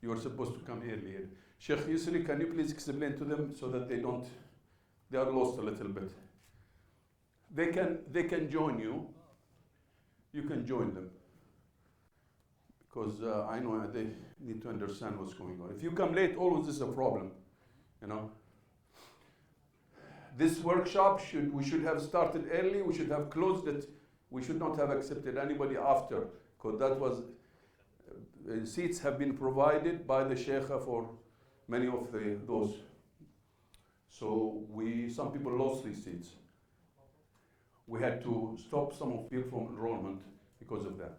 You are supposed to come earlier. Sheikh Yusri, can you please explain to them so that they are lost a little bit. They can join you. You can join them. because I know they need to understand what's going on. If you come late, always is a problem, you know. This workshop we should have started early. We should have closed it. We should not have accepted anybody after, because that was seats have been provided by the sheikha for many of those. So some people lost these seats. We had to stop some of you from enrollment because of that.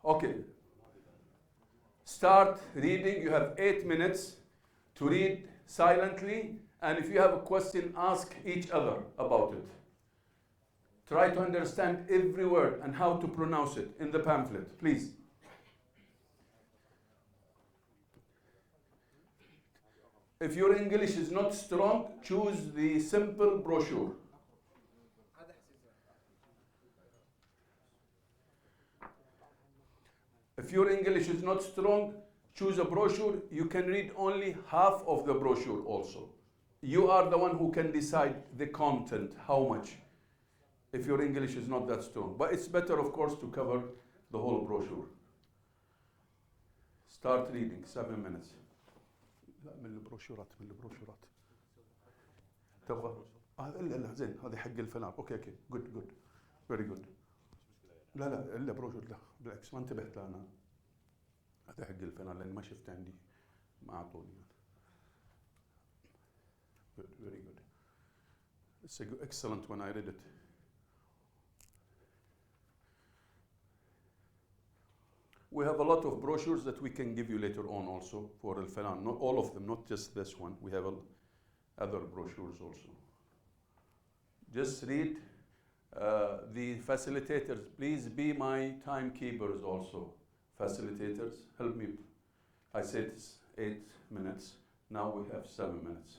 Okay. Start reading. You have 8 minutes to read silently, and if you have a question, ask each other about it. Try to understand every word and how to pronounce it in the pamphlet, please. If your English is not strong, choose the simple brochure. If your English is not strong, choose a brochure. You can read only half of the brochure also. You are the one who can decide the content, how much, if your English is not that strong. But it's better, of course, to cover the whole brochure. Start reading, 7 minutes. لا من البروشورات تبغى لا زين هذه حق الفنار. اوكي good very good. لا الا بروشور، لا بالعكس ما انتبهت لا انا هذا حق الفنار لان ما شفت عندي ما اعطوني. Good, very good. It's excellent when I read it. We have a lot of brochures that we can give you later on also for Al-Fanan. Not all of them, not just this one. We have other brochures also. Just read. The facilitators, please be my timekeepers also. Facilitators, help me. I said it's 8 minutes. Now we have 7 minutes.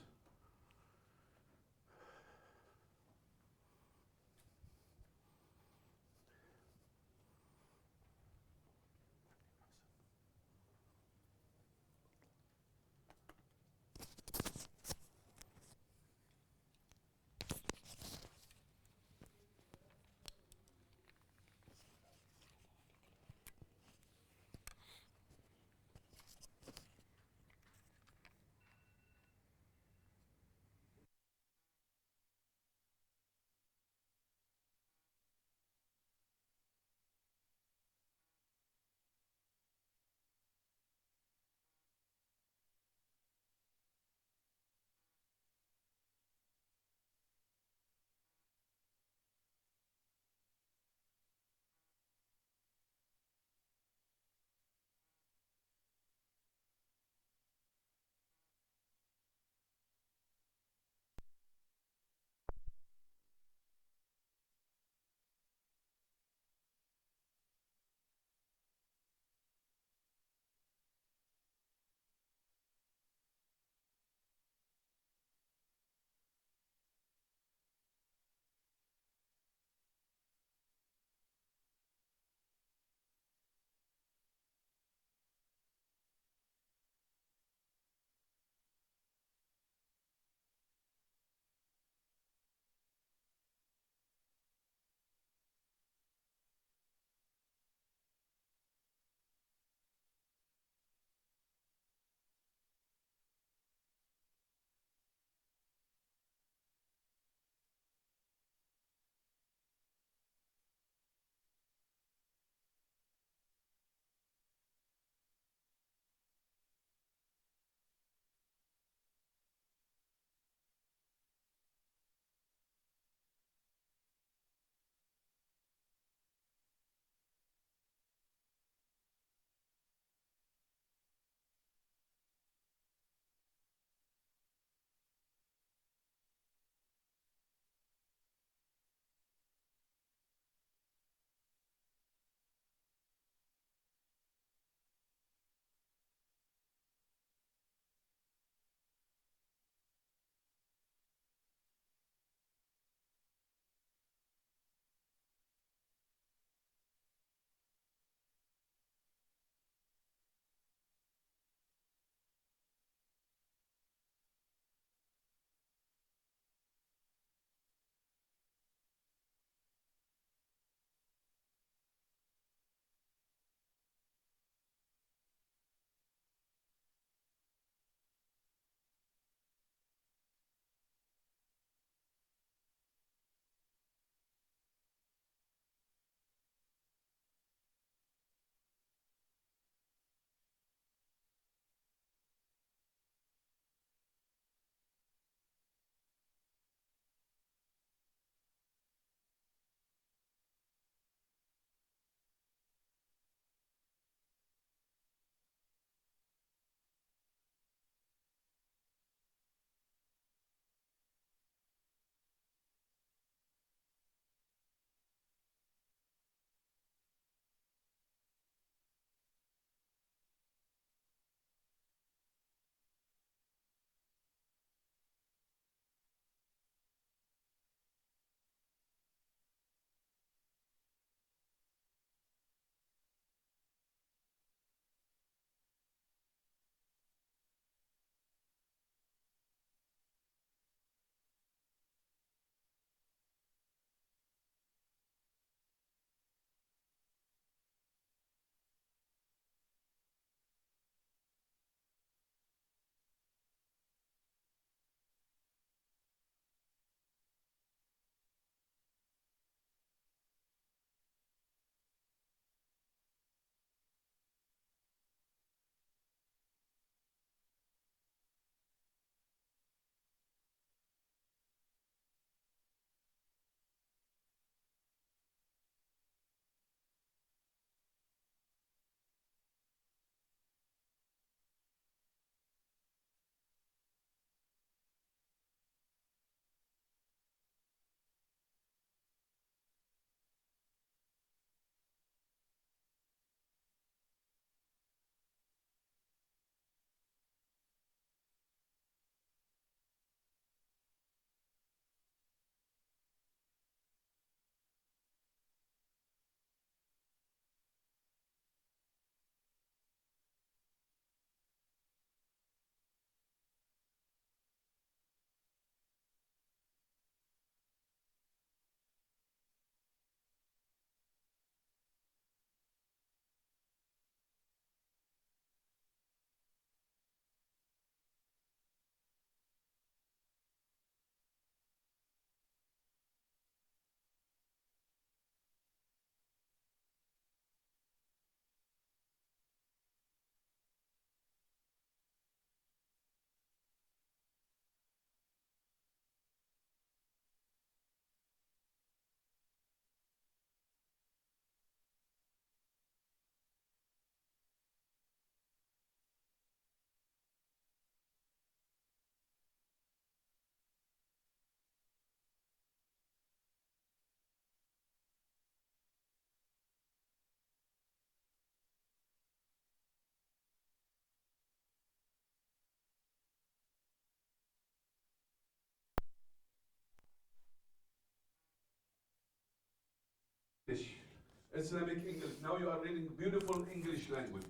Islamic English. Now you are reading beautiful English language.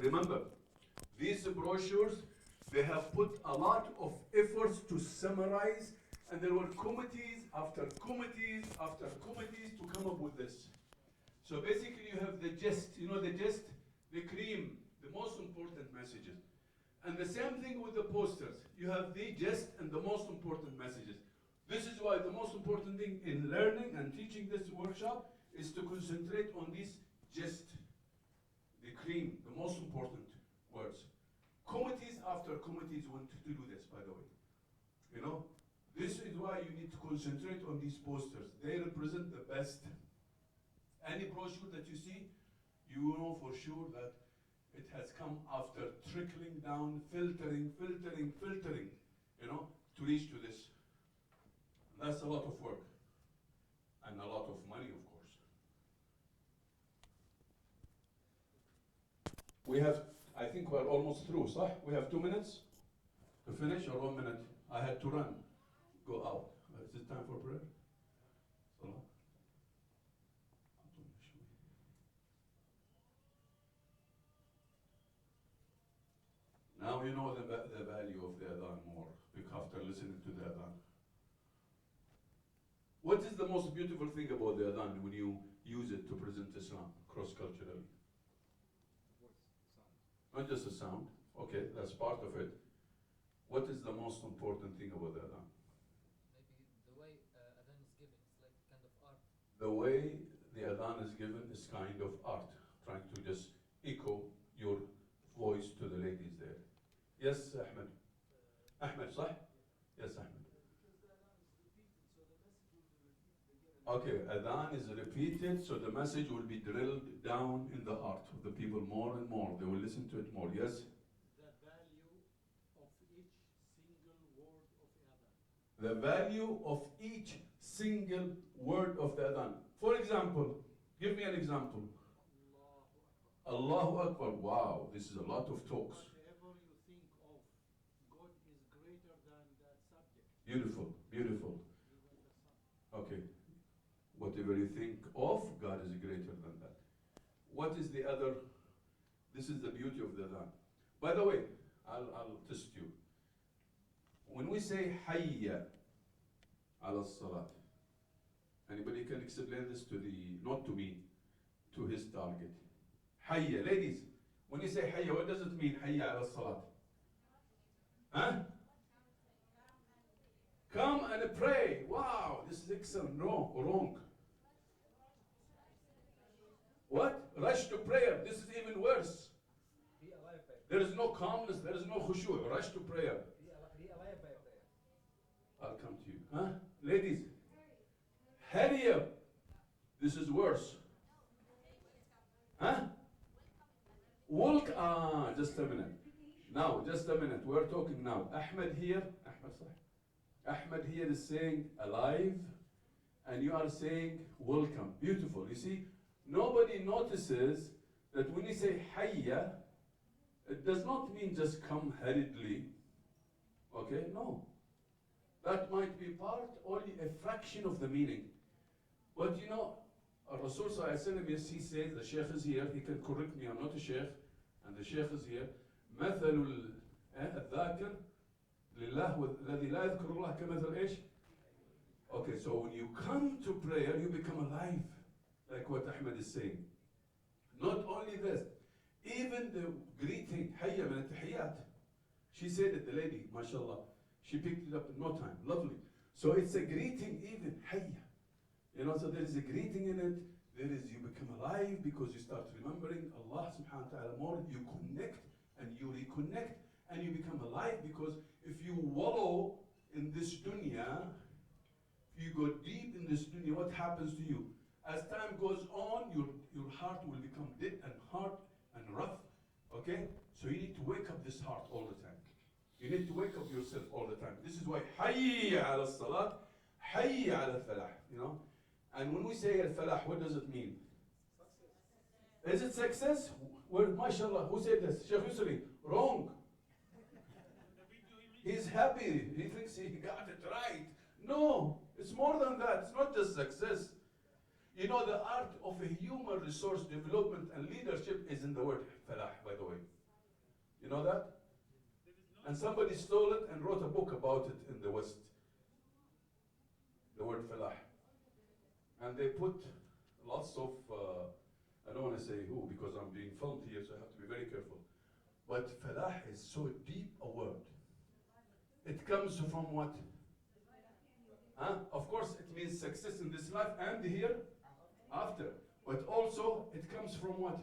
Remember, these brochures, they have put a lot of efforts to summarize, and there were committees after committees after committees to come up with this. So basically you have the gist, you know the gist, the cream, the most important messages. And the same thing with the posters. You have the gist and the most important messages. This is why the most important thing in learning and teaching this workshop is to concentrate on this gist, the cream, the most important words. Committees after committees want to do this, by the way. You know, this is why you need to concentrate on these posters. They represent the best. Any brochure that you see, you know for sure that it has come after trickling down, filtering, you know, to reach to this. And that's a lot of work. And a lot of money, of course. We have, I think we're almost through, صح? We have 2 minutes to finish, or 1 minute? I had to run, go out. Is it time for prayer? Salah? Now you know the value of the adhan more, after listening to the adhan. What is the most beautiful thing about the adhan when you use it to present Islam cross-culturally? Not just a sound. Okay, that's part of it. What is the most important thing about the adhan? Maybe the way adhan is given, it's like kind of art. The way the adhan is given is kind of art, trying to just echo your voice to the ladies there. Yes, Ahmed. Ahmed, صح? Yes, Ahmed. Okay, adhan is repeated, so the message will be drilled down in the heart of the people more and more. They will listen to it more. Yes? The value of each single word of the adhan. For example, give me an example. Allahu Akbar. Wow, this is a lot of talks. Whatever you think of, God is greater than that subject. Beautiful, beautiful. Okay. Whatever you think of, God is greater than that. What is the other? This is the beauty of the adhan. By the way, I'll test you. When we say hayya ala salat, anybody can explain this to not to me, to his target. Hayya, ladies, when you say hayya, what does it mean, hayya ala salat? Huh? Come and pray. Wow, this is excellent. No, wrong. What? Rush to prayer. This is even worse. There is no calmness, there is no khushu'. Rush to prayer. I'll come to you. Huh? Ladies, hurry up. This is worse. Huh? Just a minute. Now, just a minute. We're talking now. Ahmed here is saying alive, and you are saying welcome. Beautiful. You see, nobody notices that when you say hayya, it does not mean just come hurriedly. Okay? No. That might be only a fraction of the meaning. But you know, Rasul sallallahu alayhi wa sallam, yes, he says, the Sheikh is here, he can correct me, I'm not a Sheikh, and the Sheikh is here. مثل الذاكر لله الذي لا يذكر الله كمثل إيش? Okay, so when you come to prayer, you become alive, like what Ahmed is saying. Not only this, even the greeting, hayya min at-tahiyyat. She said it, the lady, mashallah. She picked it up in no time. Lovely. So it's a greeting even, hayya. You know, so there is a greeting in it. There is, you become alive because you start remembering Allah subhanahu wa ta'ala more. You connect and you reconnect and you become alive, because if you wallow in this dunya, if you go deep in this dunya, what happens to you? As time goes on, your heart will become dead and hard and rough. Okay? So you need to wake up this heart all the time. You need to wake up yourself all the time. This is why hayya ala salat, hayya ala falah. You know? And when we say al-falah, what does it mean? Success. Is it success? Well, mashallah, who said this? Sheikh Yusri. Wrong. He's happy. He thinks he got it right. No, it's more than that. It's not just success. You know, the art of a human resource development and leadership is in the word falah, by the way. You know that? And somebody stole it and wrote a book about it in the West. The word falah. And they put lots of, I don't want to say who because I'm being filmed here, so I have to be very careful. But falah is so deep a word. It comes from what? Of course, it means success in this life and here after. But also, it comes from what?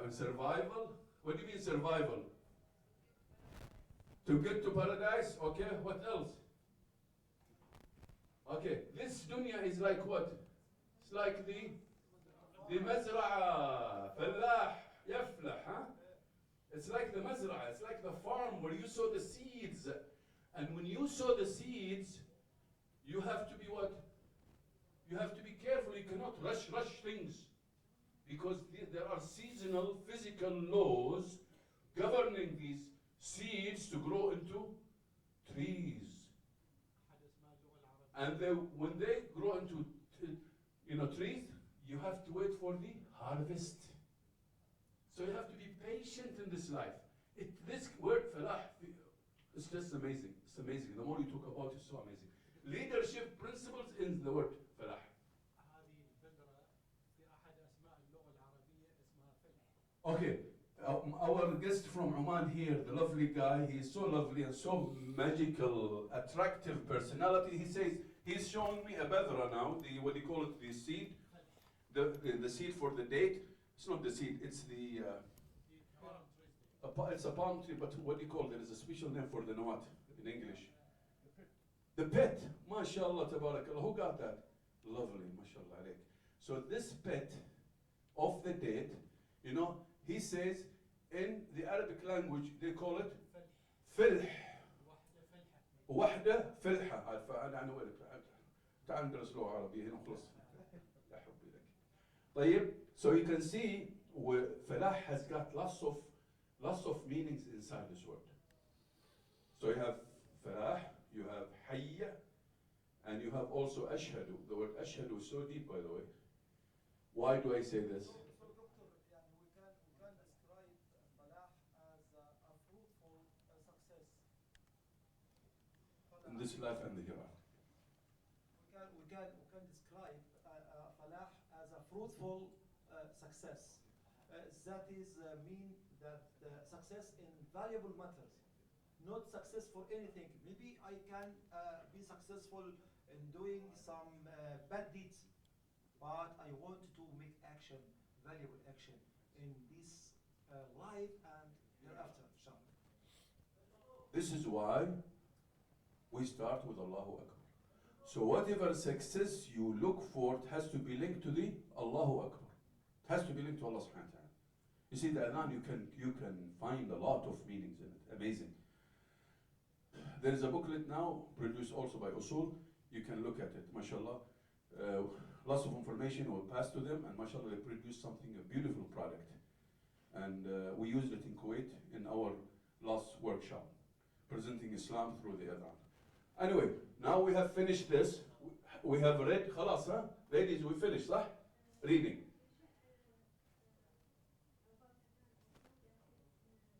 Survival. What do you mean survival? To get to paradise? Okay, what else? Okay, this dunya is like what? It's like the mazra'a, fallah, yaflah, huh? It's like the mazra'a, it's like the farm where you sow the seeds. And when you sow the seeds, you have to be what? You have to be careful. You cannot rush things. Because there are seasonal physical laws governing these seeds to grow into trees. And when they grow into trees, you have to wait for the harvest. So you have to be patient in this life. This word falah, it's just amazing. It's amazing. The more you talk about it, it's so amazing. Leadership principles in the word falah. Okay, our guest from Oman here, the lovely guy, he is so lovely and so magical, attractive personality. He says, he's showing me a badra now, what do you call it, the seed, the seed for the date. It's not the seed, it's it's a palm tree, but what do you call it? There is a special name for the nawat in English. The pet, mashallah, tabarakallah. Who got that? Lovely, mashallah alayk. So this pet of the date, you know, he says in the Arabic language they call it فلح. وحدة فلحة. أنا وينك؟ تعال ندرس لغة عربية هنا خلص. يا حبي لك. طيب, so you can see فلاح has got lots of meanings inside this word. So you have فلاح, you have حية, and you have also أشهد. The word أشهد is so deep, by the way. Why do I say this? In this life and the hereafter. We can describe falah as a fruitful success. That is mean that success in valuable matters, not success for anything. Maybe I can be successful in doing some bad deeds, but I want to make action, valuable action in this life and hereafter. This is why we start with Allahu Akbar. So whatever success you look for, it has to be linked to the Allahu Akbar. It has to be linked to Allah subhanahu wa ta'ala. You see, the adhan, you can find a lot of meanings in it. Amazing. There is a booklet now, produced also by Usul. You can look at it, mashallah. Lots of information will pass to them, and mashallah, they produced something, a beautiful product. And we used it in Kuwait in our last workshop, presenting Islam through the adhan. Anyway, now we have finished this. We have read, khalas, huh? Ladies, we finished, صح? Reading.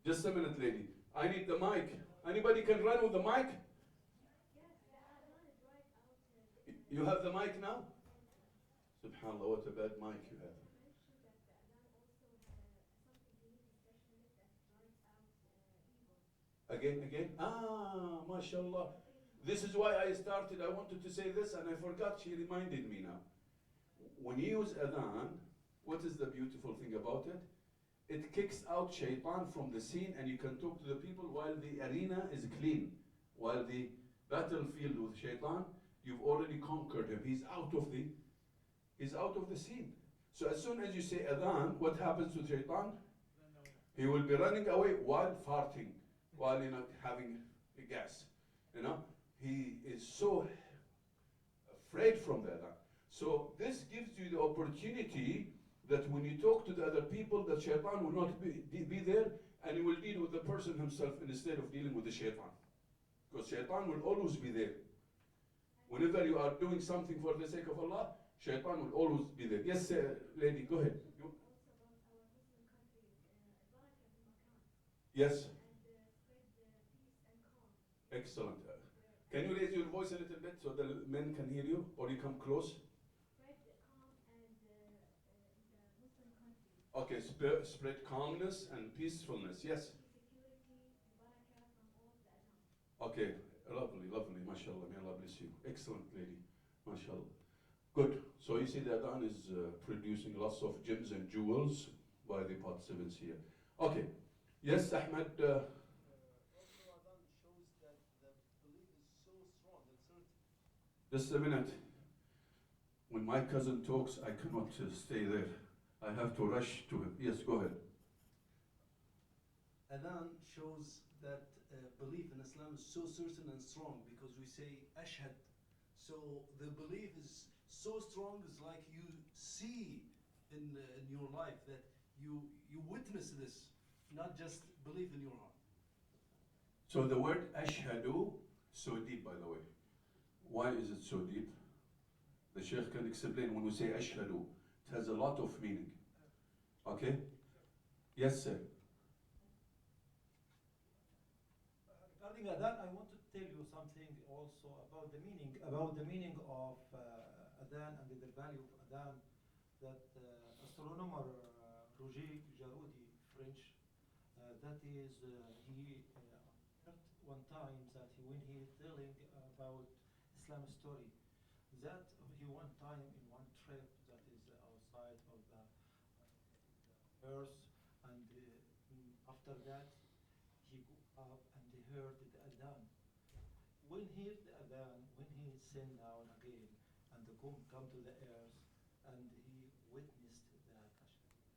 Just a minute, lady. I need the mic. Anybody can run with the mic? You have the mic now? Subhanallah, what a bad mic you have. Again? Mashallah. This is why I started. I wanted to say this and I forgot. She reminded me now. When you use adhan, what is the beautiful thing about it? It kicks out shaitan from the scene and you can talk to the people while the arena is clean. While the battlefield with shaitan, you've already conquered him. He's out of the scene. So as soon as you say adhan, what happens to shaitan? He will be running away while farting, while having a gas. He is so afraid from the adhan. So this gives you the opportunity that when you talk to the other people, that shaitan will not be there, and he will deal with the person himself instead of dealing with the shaitan. Because shaitan will always be there. Whenever you are doing something for the sake of Allah, Shaitan will always be there. Yes, lady, go ahead. Yes. Excellent. Can you raise your voice a little bit so the men can hear you, or you come close? Okay, spread calmness and peacefulness. Yes. Okay, lovely, lovely. MashaAllah. May Allah bless you. Excellent, lady. MashaAllah. Good. So you see the Adhan is producing lots of gems and jewels by the participants here. Okay. Yes, Ahmed. Also, Adhan shows that the belief is so strong and certain. Just a minute. When my cousin talks, I cannot stay there. I have to rush to him. Yes, go ahead. Adhan shows that belief in Islam is so certain and strong because we say ashhad. So the belief is so strong, it's like you see in your life that you witness this, not just believe in your heart. So the word ashhadu, so deep by the way. Why is it so deep? The Sheikh can explain. When we say ashhadu, it has a lot of meaning. Okay? Yes, sir. Regarding that, I want to tell you something also about the meaning of Adhan and the value of Adhan. That astronomer Roger Jarodi, French, that is he heard one time that when he telling about Islam story, that he one time in one trip that is outside of the earth, and after that he go up and he heard the Adhan. When he heard the Adhan, when he sat down again and come to the earth, and he witnessed that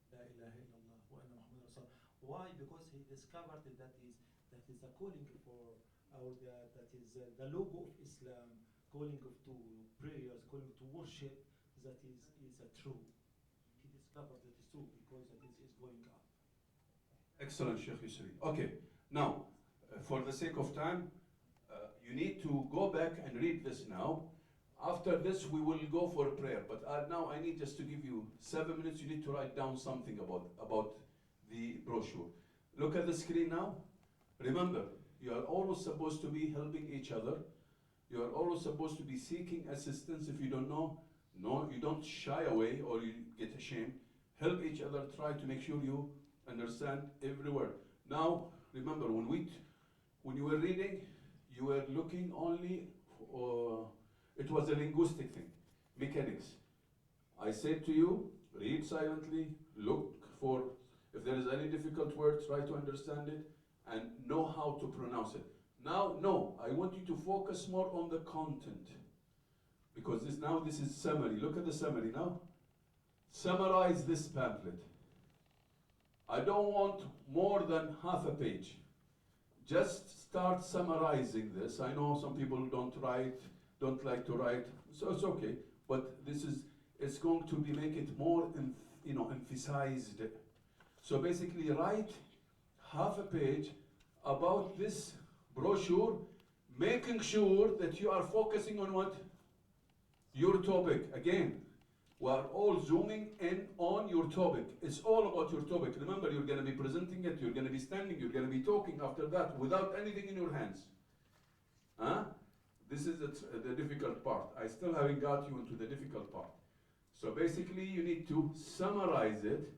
La ilaha illallah wa anna Muhammad Rasul. Why? Because he discovered that is a calling for that is the logo of Islam, calling to prayers, calling to worship. That is a true. He discovered that is true because that is going on. Excellent, Sheikh Yusri. Okay, now, for the sake of time, you need to go back and read this now. After this, we will go for a prayer. But now I need just to give you 7 minutes. You need to write down something about the brochure. Look at the screen now. Remember, you are always supposed to be helping each other. You are always supposed to be seeking assistance. If you don't know, no, you don't shy away or you get ashamed. Help each other. Try to make sure you understand every word. Now, remember, when you were reading, you were looking only for, it was a linguistic thing, mechanics. I said to you, read silently, look for, if there is any difficult word, try to understand it, and know how to pronounce it. Now, no, I want you to focus more on the content. Because this is summary. Look at the summary now. Summarize this pamphlet. I don't want more than half a page. Just start summarizing this. I know some people don't like to write, so it's okay. But it's going to make it more, emphasized. So basically, write half a page about this brochure, making sure that you are focusing on what? Your topic. Again, we are all zooming in on your topic. It's all about your topic. Remember, you're going to be presenting it, you're going to be standing, you're going to be talking after that without anything in your hands. Huh? This is the difficult part. I still haven't got you into the difficult part. So basically, you need to summarize it,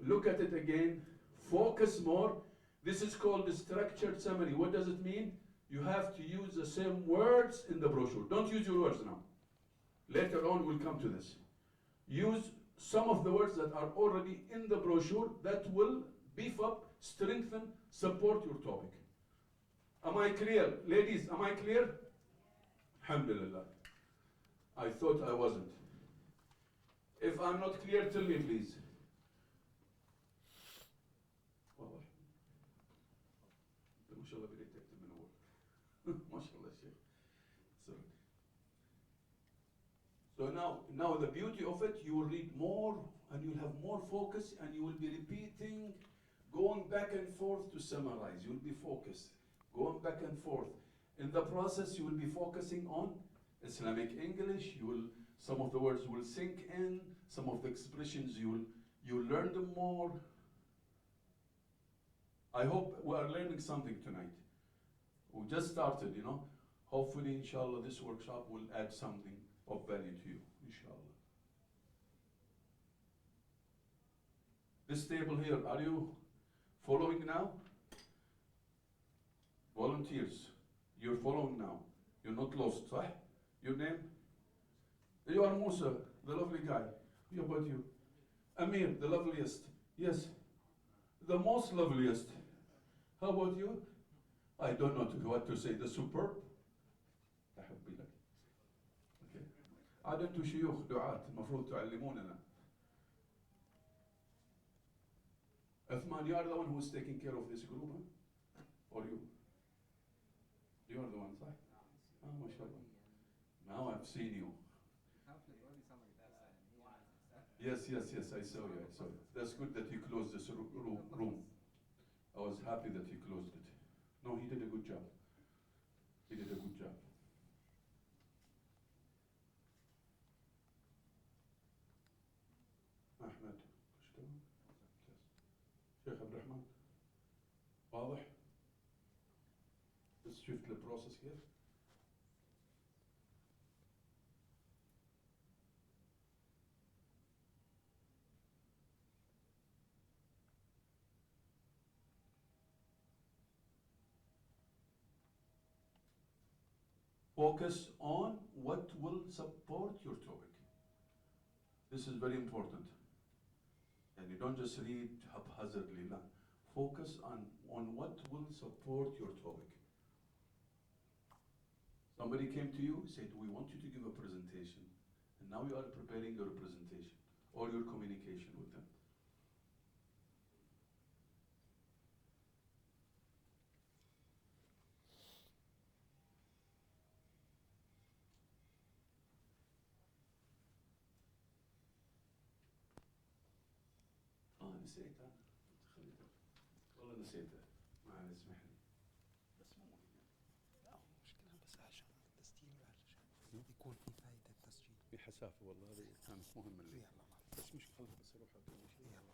look at it again, focus more. This is called the structured summary. What does it mean? You have to use the same words in the brochure. Don't use your words now. Later on, we'll come to this. Use some of the words that are already in the brochure that will beef up, strengthen, support your topic. Am I clear? Ladies, am I clear? Alhamdulillah. I thought I wasn't. If I'm not clear, tell me please. So now the beauty of it, you will read more and you'll have more focus and you will be repeating, going back and forth to summarize. You will be focused, going back and forth. In the process, you will be focusing on Islamic English. You will Some of the words will sink in, some of the expressions you'll learn them more. I hope we are learning something tonight. We just started, you know. Hopefully, inshallah, this workshop will add something of value to you, inshallah. This table here, are you following now? Volunteers, you're following now. You're not lost, صح? Your name? You are Musa, the lovely guy. How about you? Amir, the loveliest. Yes, the most loveliest. How about you? I don't know what to say. The superb. أحبي لك. Okay. عاد أنتم شيوخ دعاة المفروض تعلموننا. Uthman, you are the one who is taking care of this group, huh? Or you? You are the one, صح? ما شاء الله. Now I've seen you. Yes, I saw you. That's good that you closed this room. I was happy that you closed it. No, he did a good job. أحمد، شيخ عبد الرحمن، واضح؟ بس شفت البروسس كيف؟ Focus on what will support your topic. This is very important. And you don't just read haphazardly. No. Focus on what will support your topic. Somebody came to you, said, we want you to give a presentation. And now you are preparing your presentation or your communication with them. نسيتها والله نسيتها ما اسمح لي بس مو مهم لا مشكلة بس عشان التسجيل يكون في فايدة التسجيل بحسافة والله هذه كانت مهمة لي بس مش خلها بس اروح اقول شيء يلا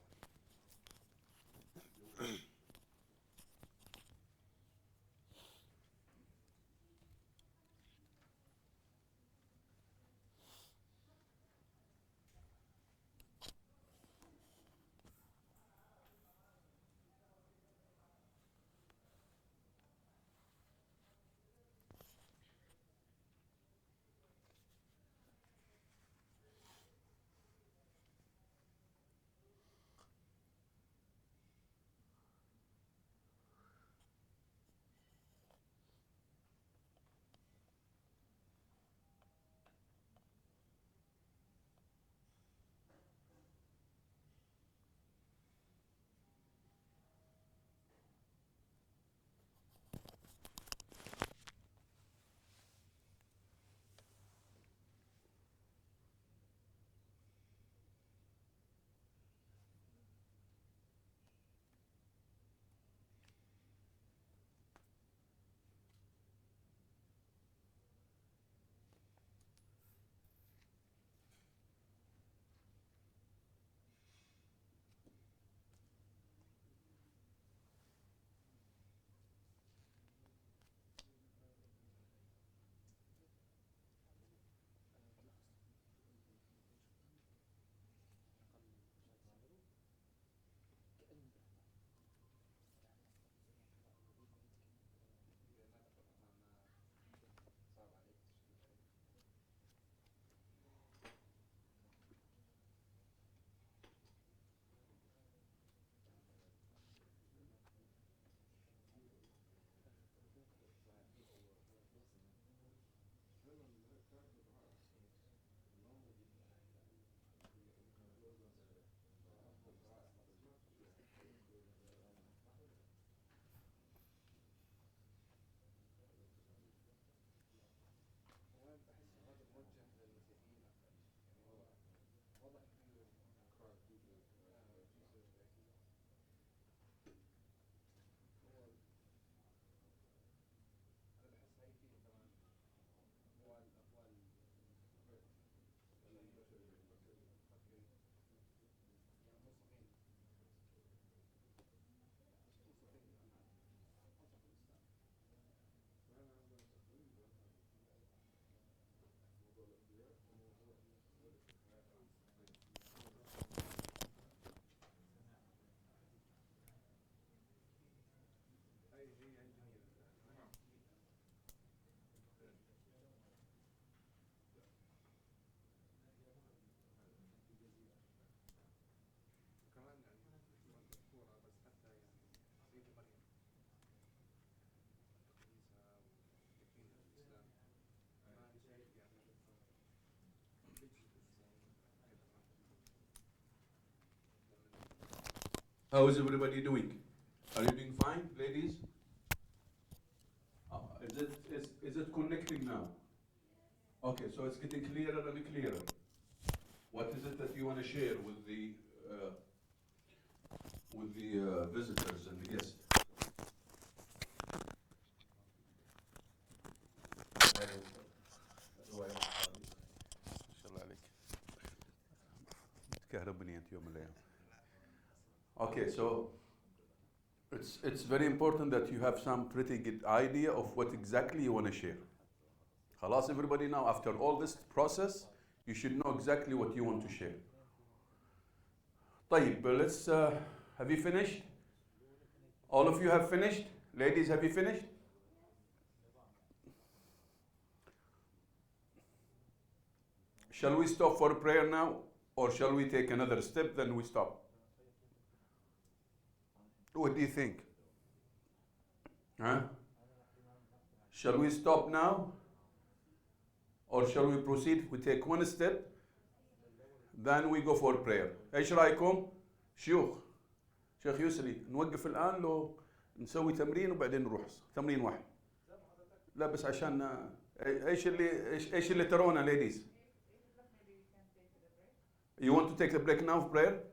How is everybody doing? Are you doing fine, ladies? Is it connecting now? Okay, so it's getting clearer and clearer. What is it that you want to share with the visitors and the guests? Okay, so it's very important that you have some pretty good idea of what exactly you want to share. خلاص, everybody now, after all this process, you should know exactly what you want to share. طيب, let's, have you finished? All of you have finished? Ladies, have you finished? Shall we stop for prayer now? Or shall we take another step, then we stop? What do you think? Huh? Shall we stop now? Or shall we proceed? We take one step, then we go for prayer. ايش رايكم؟ شيوخ يسري نوقف الآن لو نسوي تمرين وبعدين نروح تمرين واحد. لا بس عشان ايش اللي ترونه ladies? You want to take the break now for prayer?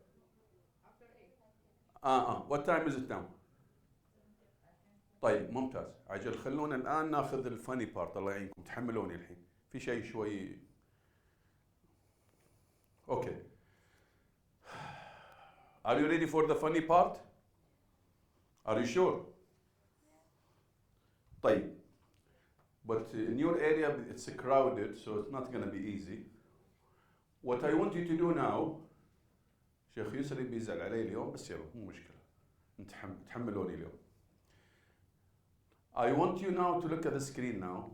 What time is it now? طيب ممتاز. عجل خلونا الآن ناخذ الفاني بارت. الله يعينكم تحملوني الحين. في شيء شوي. Okay. Are you ready for the funny part? Are you sure? طيب. But in your area it's crowded, so it's not going to be easy. What I want you to do now, شيخ يسري بيزعل علي اليوم بس يلا مو مشكلة. تحملوني اليوم. I want you now to look at the screen now.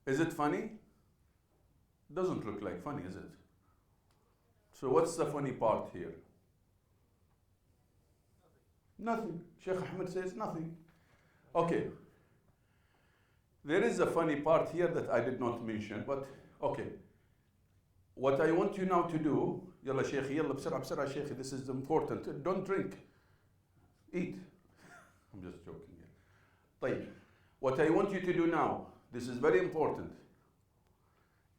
Is it funny? Doesn't look like funny, is it? So what's the funny part here? Nothing. Sheikh Ahmed says nothing. Okay. There is a funny part here that I did not mention, but okay. What I want you now to do, يلا شيخي يلا بسرعة شيخي, this is important. Don't drink. Eat. I'm just joking here. طيب. What I want you to do now, this is very important.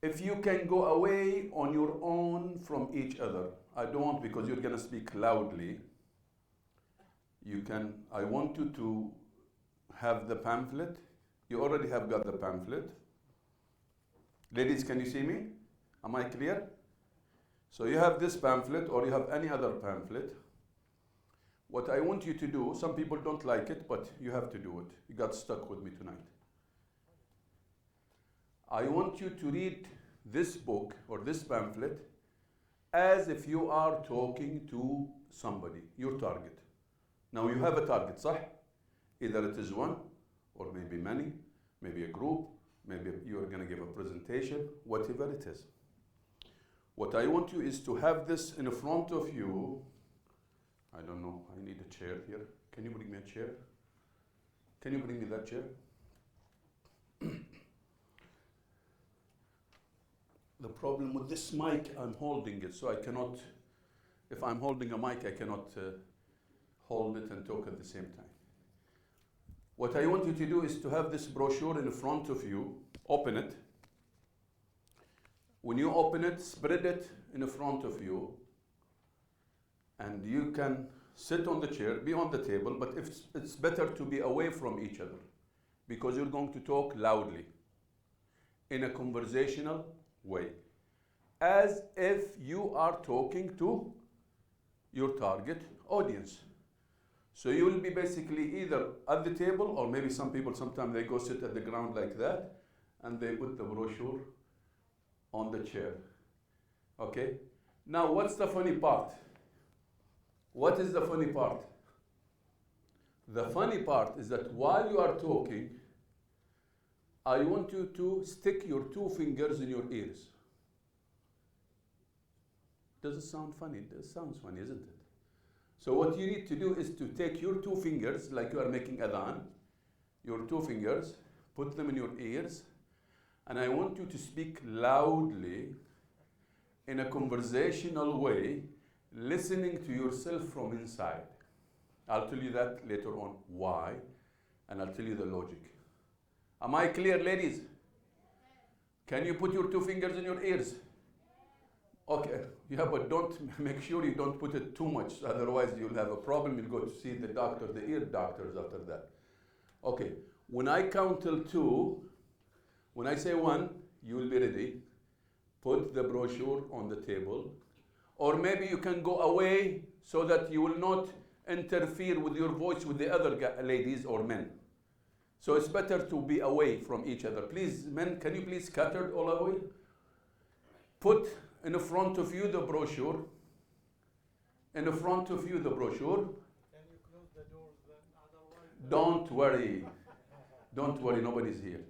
If you can go away on your own from each other, I don't want, because you're going to speak loudly. You can, I want you to have the pamphlet. You already have got the pamphlet. Ladies, can you see me? Am I clear? So you have this pamphlet or you have any other pamphlet. What I want you to do, some people don't like it, but you have to do it. You got stuck with me tonight. I want you to read this book or this pamphlet as if you are talking to somebody, your target. Now you have a target, صح? Either it is one, or maybe many, maybe a group, maybe you are going to give a presentation, whatever it is. What I want you is to have this in front of you. I don't know, I need a chair here. Can you bring me a chair? Can you bring me that chair? The problem with this mic, I'm holding it, so I cannot, if I'm holding a mic, I cannot hold it and talk at the same time. What I want you to do is to have this brochure in front of you, open it. When you open it, spread it in front of you, and you can sit on the chair, be on the table, but it's better to be away from each other, because you're going to talk loudly, in a conversational way, as if you are talking to your target audience. So you will be basically either at the table, or maybe some people, sometimes they go sit at the ground like that, and they put the brochure on the chair. Okay? Now, what's the funny part? What is the funny part? The funny part is that while you are talking, I want you to stick your two fingers in your ears. Does it sound funny? It sounds funny, isn't it? So what you need to do is to take your two fingers, like you are making adhan, your two fingers, put them in your ears, and I want you to speak loudly in a conversational way, listening to yourself from inside. I'll tell you that later on, why, and I'll tell you the logic. Am I clear, ladies? Can you put your 2 fingers in your ears? Okay, yeah, but don't make sure you don't put it too much, otherwise you'll have a problem. You'll go to see the doctor, the ear doctors after that. Okay, when I count till 2, when I say 1, you will be ready. Put the brochure on the table, or maybe you can go away so that you will not interfere with your voice with the other ladies or men. So it's better to be away from each other. Please, men, can you please scatter all away? Put in front of you the brochure. In front of you the brochure. Can you close the doors then? Otherwise. Don't worry. Don't worry, nobody's here.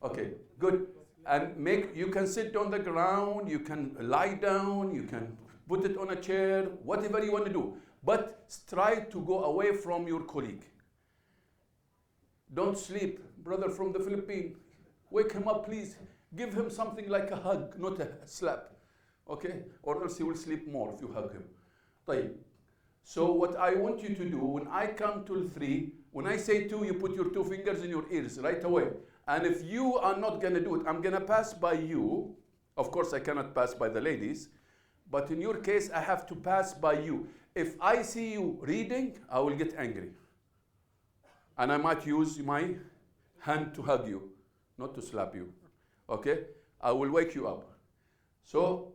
Okay, good. And you can sit on the ground, you can lie down, you can put it on a chair, whatever you want to do. But try to go away from your colleague. Don't sleep. Brother from the Philippines, wake him up, please. Give him something like a hug, not a slap. Okay? Or else he will sleep more if you hug him. طيب. So what I want you to do, when I count till 3, when I say 2, you put your 2 fingers in your ears right away. And if you are not going to do it, I'm going to pass by you. Of course, I cannot pass by the ladies. But in your case, I have to pass by you. If I see you reading, I will get angry. And I might use my hand to hug you, not to slap you. Okay? I will wake you up. So,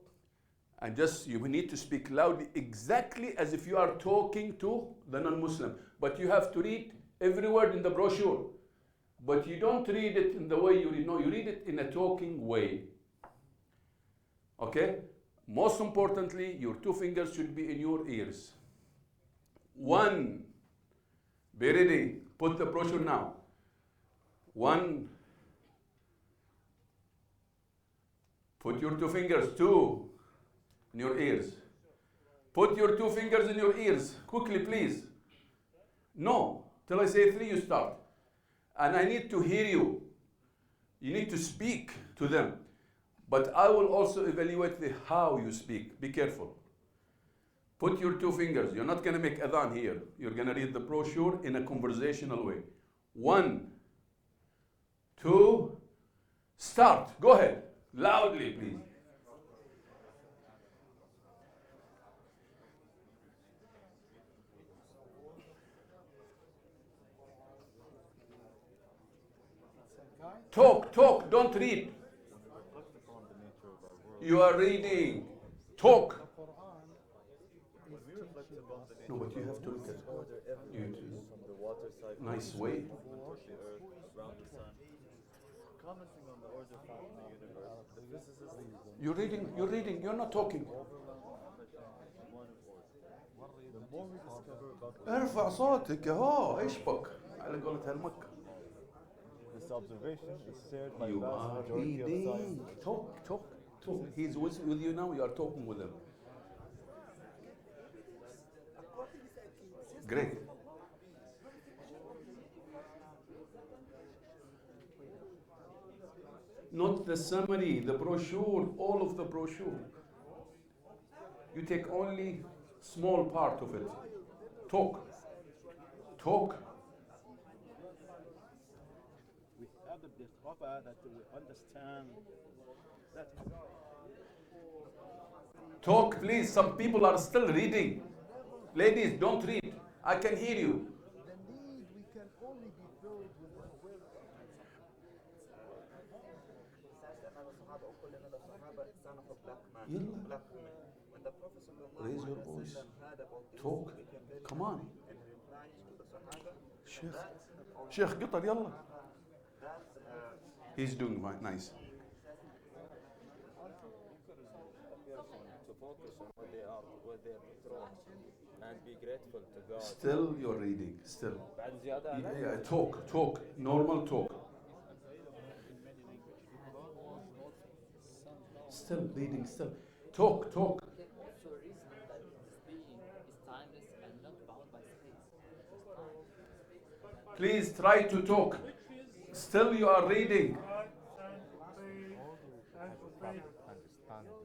and just you need to speak loudly, exactly as if you are talking to the non-Muslim. But you have to read every word in the brochure. But you don't read it in the way you read. No, you read it in a talking way. Okay? Most importantly, your 2 fingers should be in your ears. 1. Be ready. Put the brochure now. 1. Put your 2 fingers. 2. In your ears. Put your 2 fingers in your ears. Quickly, please. No. Till I say 3, you start. And I need to hear you. You need to speak to them. But I will also evaluate how you speak. Be careful. Put your 2 fingers. You're not going to make adhan here. You're going to read the brochure in a conversational way. 1, 2, start. Go ahead. Loudly, please. Talk, don't read. You are reading. Talk. No, but you have to look at you. Nice way. You're reading, you're not talking. ارفع صوتك اهو ايش بك على قولة هالمكة. This observation is shared by You vast are majority of reading. scientists. Talk. He's with you now, you are talking with him. Great. Not the summary, the brochure, all of the brochure. You take only small part of it. Talk. We have the proper that we understand that. Talk, please. Some people are still reading. Ladies, don't read. I can hear you. The need we can only be filled with awareness. Raise your voice. Talk. Come on. Sheikh Qatar, yalla. He's doing nice. To focus on where they are and be grateful to God. Still you're reading. Still. Yeah, talk. Normal talk. Still reading. Still. Talk. Please try to talk. Still you are reading.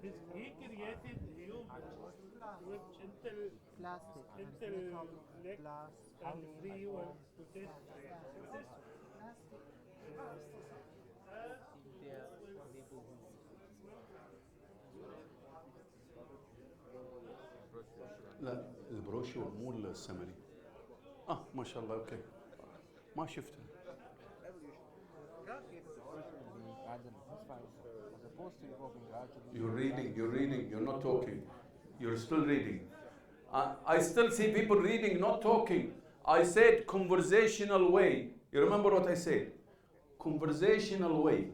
His plastic and free لا البروشور مو السمري. ما شاء الله اوكي. ما شفته. You're reading, you're not talking. You're still reading. I still see people reading, not talking. I said conversational way. You remember what I said? Conversational way.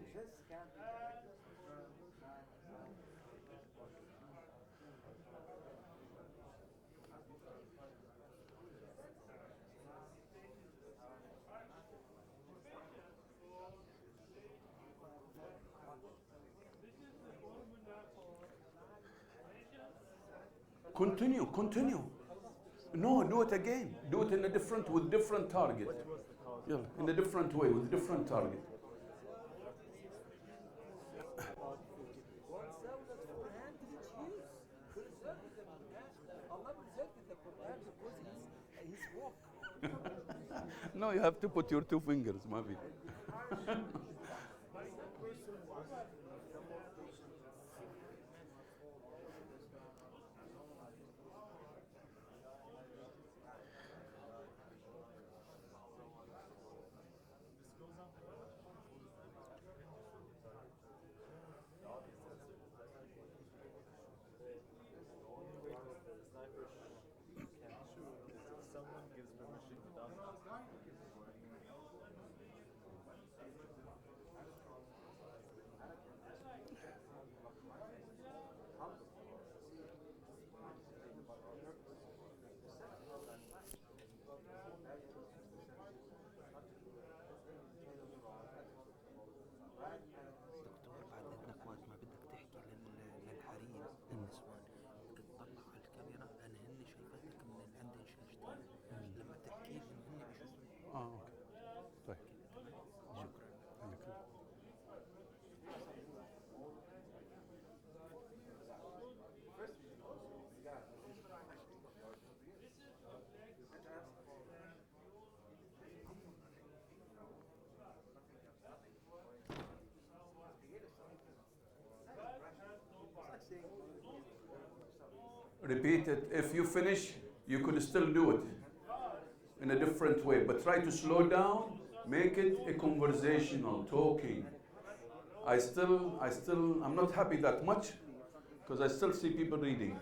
Continue. No, do it again. Do it with different target. Yeah, in a different way, with different target. No, you have to put your two fingers, maybe. Repeat it. If you finish, you could still do it in a different way, but try to slow down, make it a conversational, talking. I'm not happy that much because I still see people reading.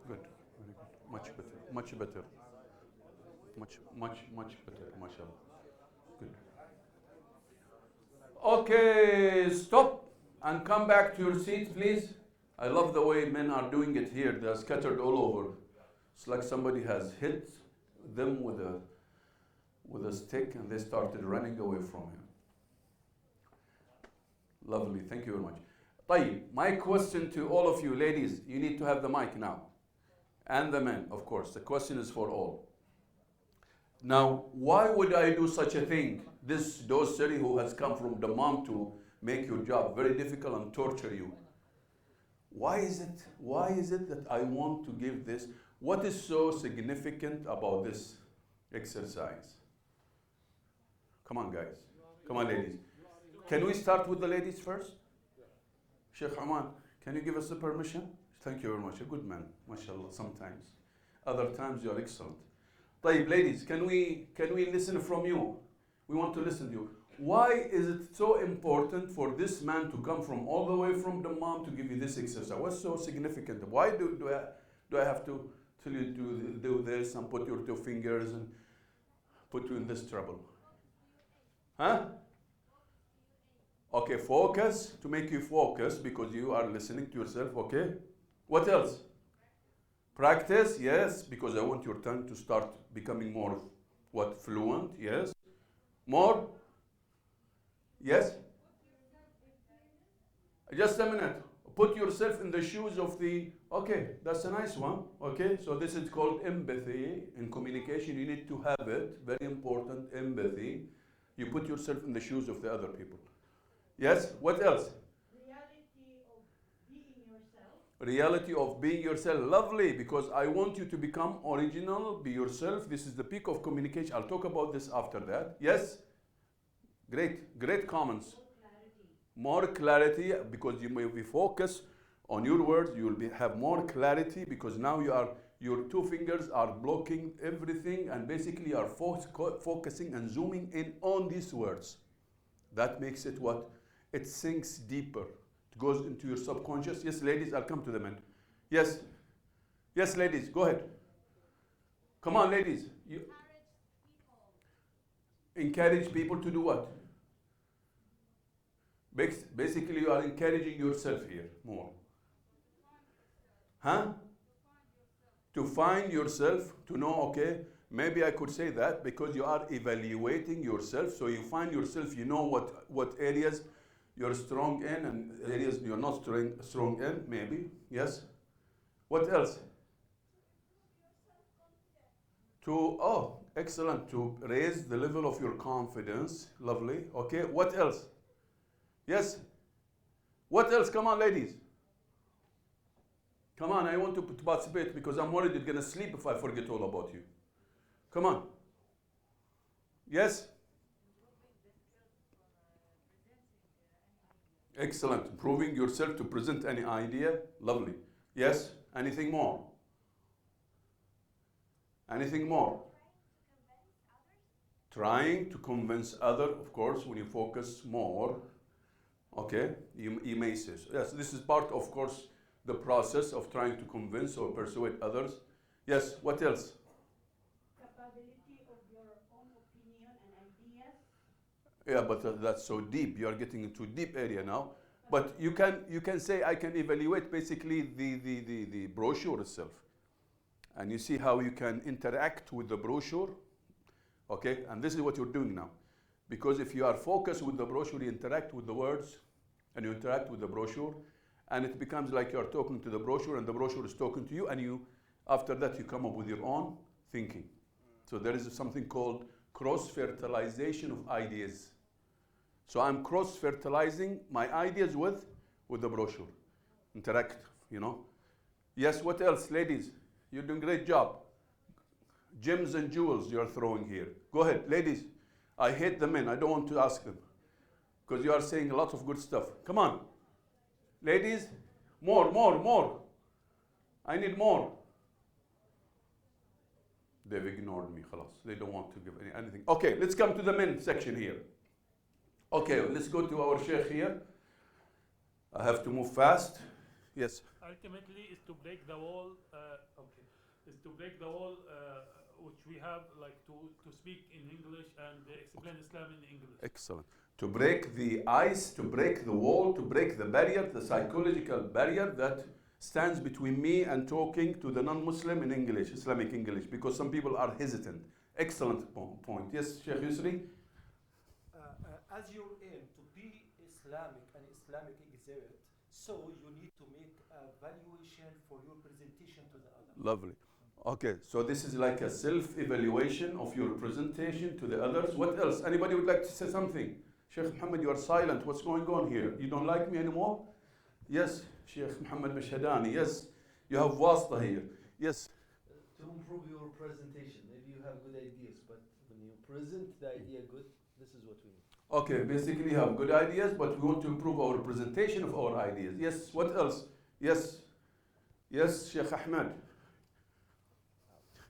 Good, very good. Much better. Much better, mashallah. Good. Okay, stop and come back to your seats, please. I love the way men are doing it here. They're scattered all over. It's like somebody has hit them with a stick and they started running away from him. Lovely, thank you very much. طيب, my question to all of you ladies, you need to have the mic now. And the men, of course. The question is for all. Now, why would I do such a thing? This dosari who has come from Dammam to make your job very difficult and torture you. Why is it that I want to give this? What is so significant about this exercise? Come on, guys. Come on, ladies. Can we start with the ladies first? Sheikh Aman, can you give us the permission? Thank you very much. A good man, mashallah, sometimes. Other times you are excellent. طيب, ladies, can we listen from you? We want to listen to you. Why is it so important for this man to come from all the way from the mom to give you this exercise? What's so significant? Why do I have to tell you to do this and put your two fingers and put you in this trouble? Huh? Okay, focus, to make you focus because you are listening to yourself, okay? What else? Practice, yes, because I want your tongue to start becoming more, fluent, yes? More? Yes? Just a minute. Put yourself in the shoes of the, okay, that's a nice one, okay? So this is called empathy. In communication, you need to have it, very important, empathy. You put yourself in the shoes of the other people. Yes? What else? Reality of being yourself. Reality of being yourself. Lovely, because I want you to become original, be yourself. This is the peak of communication. I'll talk about this after that. Yes? Great comments. More clarity, because you may be focused on your words. You will have more clarity because now your two fingers are blocking everything and basically you are focusing and zooming in on these words. That makes it what? It sinks deeper. It goes into your subconscious. Yes, ladies, I'll come to the men. Yes. Yes, ladies, go ahead. Come on, ladies. Encourage people to do what? Basically, you are encouraging yourself here more. Huh? To find yourself, to know, okay, maybe I could say that because you are evaluating yourself. So you find yourself, you know what areas you're strong in and areas you're not strong in, maybe. Yes? What else? Excellent. To raise the level of your confidence. Lovely. Okay, what else? Yes? What else? Come on, ladies. Come on, I want to participate because I'm worried you're going to sleep if I forget all about you. Come on. Yes? Excellent. Improving yourself to present any idea. Lovely. Yes? Anything more? Anything more? Trying to convince others, of course, when you focus more. Okay, you may say so. Yes, this is part, of course, the process of trying to convince or persuade others. Yes, what else? Capability of your own opinion and ideas. Yeah, but that's so deep. You are getting into a deep area now. But you can say I can evaluate basically the brochure itself. And you see how you can interact with the brochure. Okay, and this is what you're doing now. Because if you are focused with the brochure, you interact with the words and you interact with the brochure and it becomes like you're talking to the brochure and the brochure is talking to you and after that you come up with your own thinking. So there is something called cross-fertilization of ideas. So I'm cross-fertilizing my ideas with the brochure. Interact, Yes, what else, ladies? You're doing a great job. Gems and jewels you're throwing here. Go ahead, ladies. I hate the men. I don't want to ask them because you are saying a lot of good stuff. Come on. Ladies, more. I need more. They've ignored me. Khalas. They don't want to give anything. Okay, let's come to the men section here. Okay, let's go to our sheikh here. I have to move fast. Yes. Ultimately, is to break the wall. Is to break the wall which we have, like to speak in English and explain Islam in English. Excellent. To break the ice, to break the wall, to break the barrier, the psychological barrier that stands between me and talking to the non-Muslim in English, Islamic English, because some people are hesitant. Excellent point. Yes, Sheikh Yusri? As you aim to be Islamic and Islamic exhibit, so you need to make a valuation for your presentation to the other. Lovely. Okay, so this is like a self-evaluation of your presentation to the others. What else? Anybody would like to say something? Sheikh Muhammad, you are silent. What's going on here? You don't like me anymore? Yes, Sheikh Muhammad Mashhadani. Yes, you have wasta here. Yes. To improve your presentation, maybe you have good ideas, but when you present the idea good, This is what we need. Okay, basically you have good ideas, but we want to improve our presentation of our ideas. Yes, what else? Yes, yes, Sheikh Ahmed.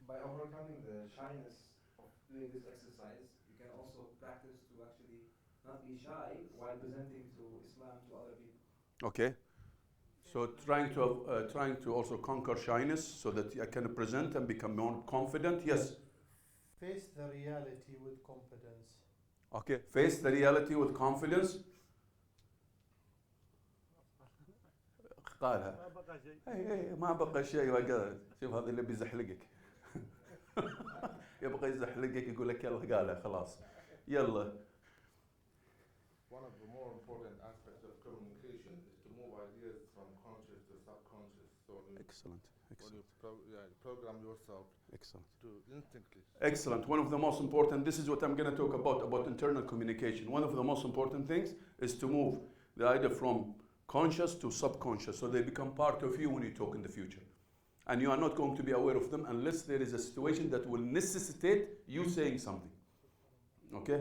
By overcoming the shyness of doing this exercise, you can also practice to actually not be shy while presenting to Islam to other people. Okay. So trying to also conquer shyness so that I can present and become more confident. Yes. Face the reality with confidence. Okay. Face the reality with confidence. قالها. ما بقى شيء. اي ما بقى شيء وقال شوف هذا اللي بيزحلقك. يبغى يزحلقك يقول لك يلا قالها خلاص. يلا. One of the more important aspects of communication is to move ideas from conscious to subconscious. So Excellent. when you program yourself Excellent. to instinctively. Excellent. One of the most important, this is what I'm going to talk about internal communication. One of the most important things is to move the idea from conscious to subconscious so they become part of you when you talk in the future. And you are not going to be aware of them unless there is a situation that will necessitate you saying something. Okay?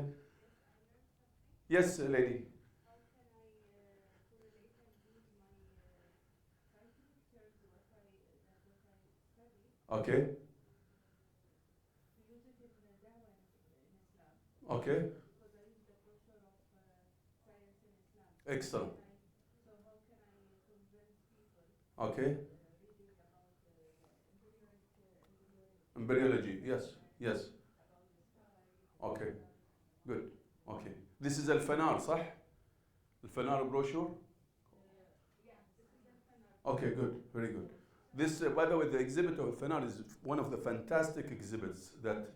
Yes, lady. Okay. Okay. Excellent. Okay. Embryology. Yes. Yes. Okay. Good. Okay. This is الفنار صح؟ الفنار brochure? Okay, good. Very good. This, by the way, the exhibit of Fanar is one of the fantastic exhibits that,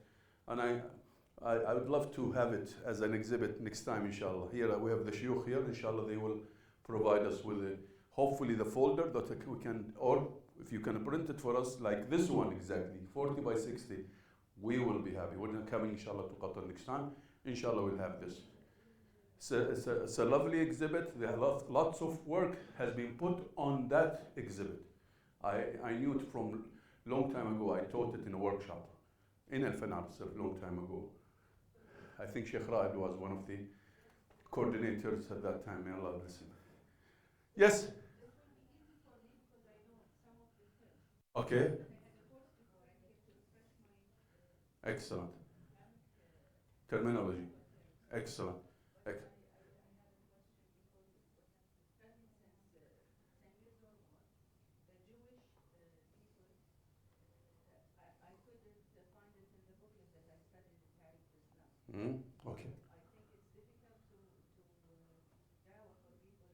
and I would love to have it as an exhibit next time, inshallah. Here we have the shuyukh here, inshallah they will provide us with hopefully the folder that we can, or if you can print it for us like this one exactly, 40 by 60, we will be happy. We're coming, inshallah, to Qatar next time. Inshallah, we'll have this. It's a lovely exhibit. There are lots of work has been put on that exhibit. I knew it from a long time ago. I taught it in a workshop in Al-Fanar itself a long time ago. I think Sheikh Raed was one of the coordinators at that time. May Allah bless him. Yes? Okay. Excellent. Terminology. Excellent. Okay. I think it's difficult to dawah for people,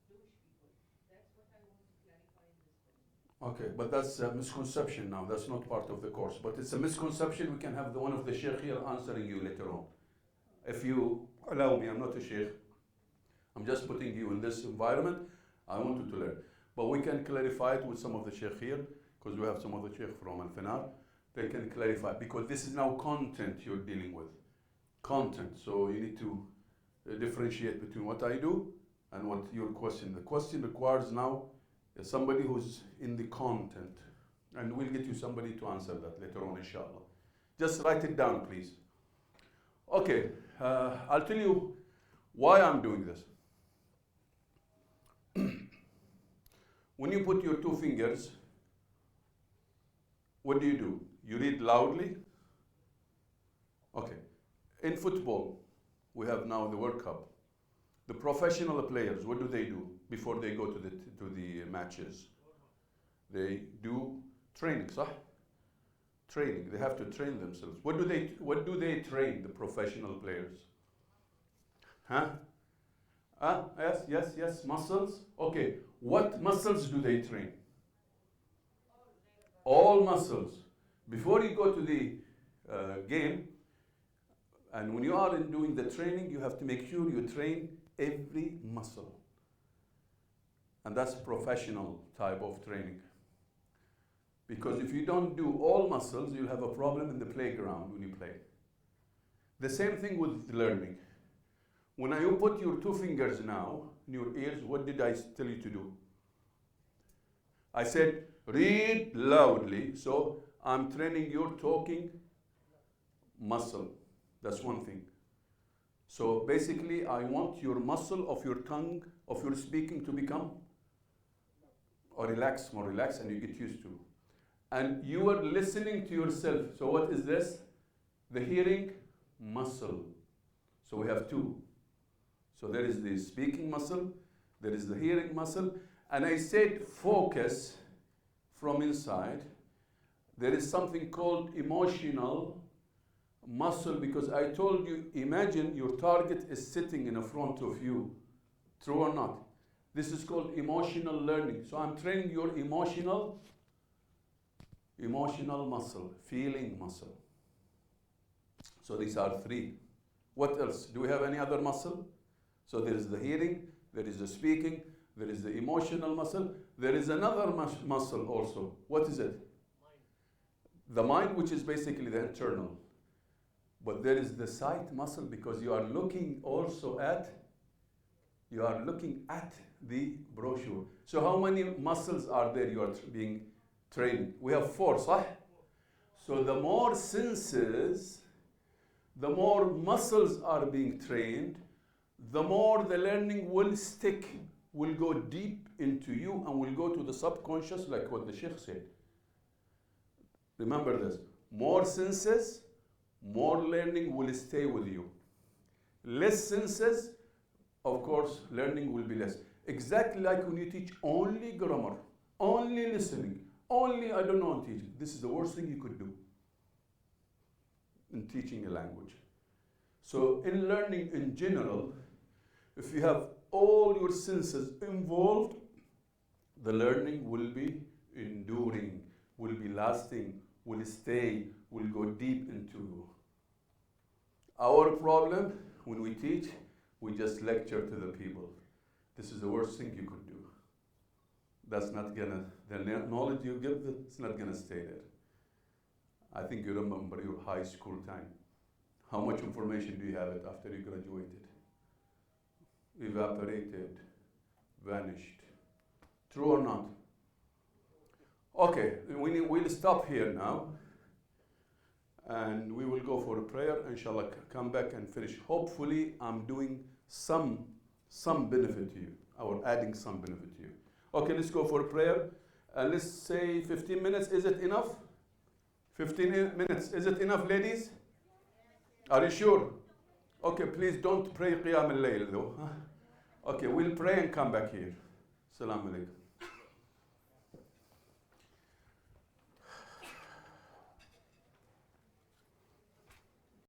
Jewish people. That's what I want to clarify in this question. Okay, but that's a misconception now. That's not part of the course. But it's a misconception. We can have one of the sheikh here answering you later on. If you allow me, I'm not a sheikh. I'm just putting you in this environment. I want you to learn. But we can clarify it with some of the sheikh here, because we have some of the sheikh from Al-Fanar. They can clarify, because this is now content you're dealing with. Content. So you need to differentiate between what I do and what your question. The question requires now somebody who's in the content. And we'll get you somebody to answer that later on, inshallah. Just write it down, please. Okay, I'll tell you why I'm doing this. When you put your two fingers, what do? You read loudly? Okay. In football, we have now the World Cup. The professional players, what do before they go to the matches? They do training, صح? Training. They have to train themselves. What do they train, the professional players? Huh? Yes, muscles. Okay. What muscles do they train? All muscles. Before you go to the game, and when you are doing the training, you have to make sure you train every muscle. And that's professional type of training. Because if you don't do all muscles, you'll have a problem in the playground when you play. The same thing with learning. When you put your two fingers now in your ears, what did I tell you to do? I said, read loudly. So I'm training your talking muscle. That's one thing. So basically, I want your muscle of your tongue, of your speaking to become or relax, more relaxed, and you get used to. And you are listening to yourself. So what is this? The hearing muscle. So we have two. So there is the speaking muscle, there is the hearing muscle, and I said focus from inside. There is something called emotional muscle, because I told you, imagine your target is sitting in front of you. True or not? This is called emotional learning. So I'm training your emotional muscle, feeling muscle. So these are three. What else? Do we have any other muscle? So there is the hearing, there is the speaking, there is the emotional muscle, there is another muscle also. What is it? The mind, which is basically the internal. But there is the sight muscle, because you are looking also at, the brochure. So how many muscles are there you are being trained? We have 4, صح? So the more senses, the more muscles are being trained, the more the learning will stick, will go deep into you, and will go to the subconscious, like what the Sheikh said. Remember this. More senses, more learning will stay with you. Less senses, of course, learning will be less. Exactly like when you teach only grammar, only listening, only I don't know teaching. This is the worst thing you could do in teaching a language. So in learning in general, if you have all your senses involved, the learning will be enduring, will be lasting, will stay, will go deep into you. Our problem when we teach, we just lecture to the people. This is the worst thing you could do. That's not gonna, the knowledge you give them, it's not gonna stay there. I think you remember your high school time. How much information do you have it after you graduated? Evaporated, vanished. True or not? Okay, we'll stop here now. And we will go for a prayer. Inshallah, come back and finish. Hopefully, I'm doing some benefit to you, or adding some benefit to you. Okay, let's go for a prayer. Let's say 15 minutes. Is it enough? 15 minutes. Is it enough, ladies? Are you sure? Okay, please don't pray Qiyam al-Layl though. Okay, we'll pray and come back here. Assalamu alaikum.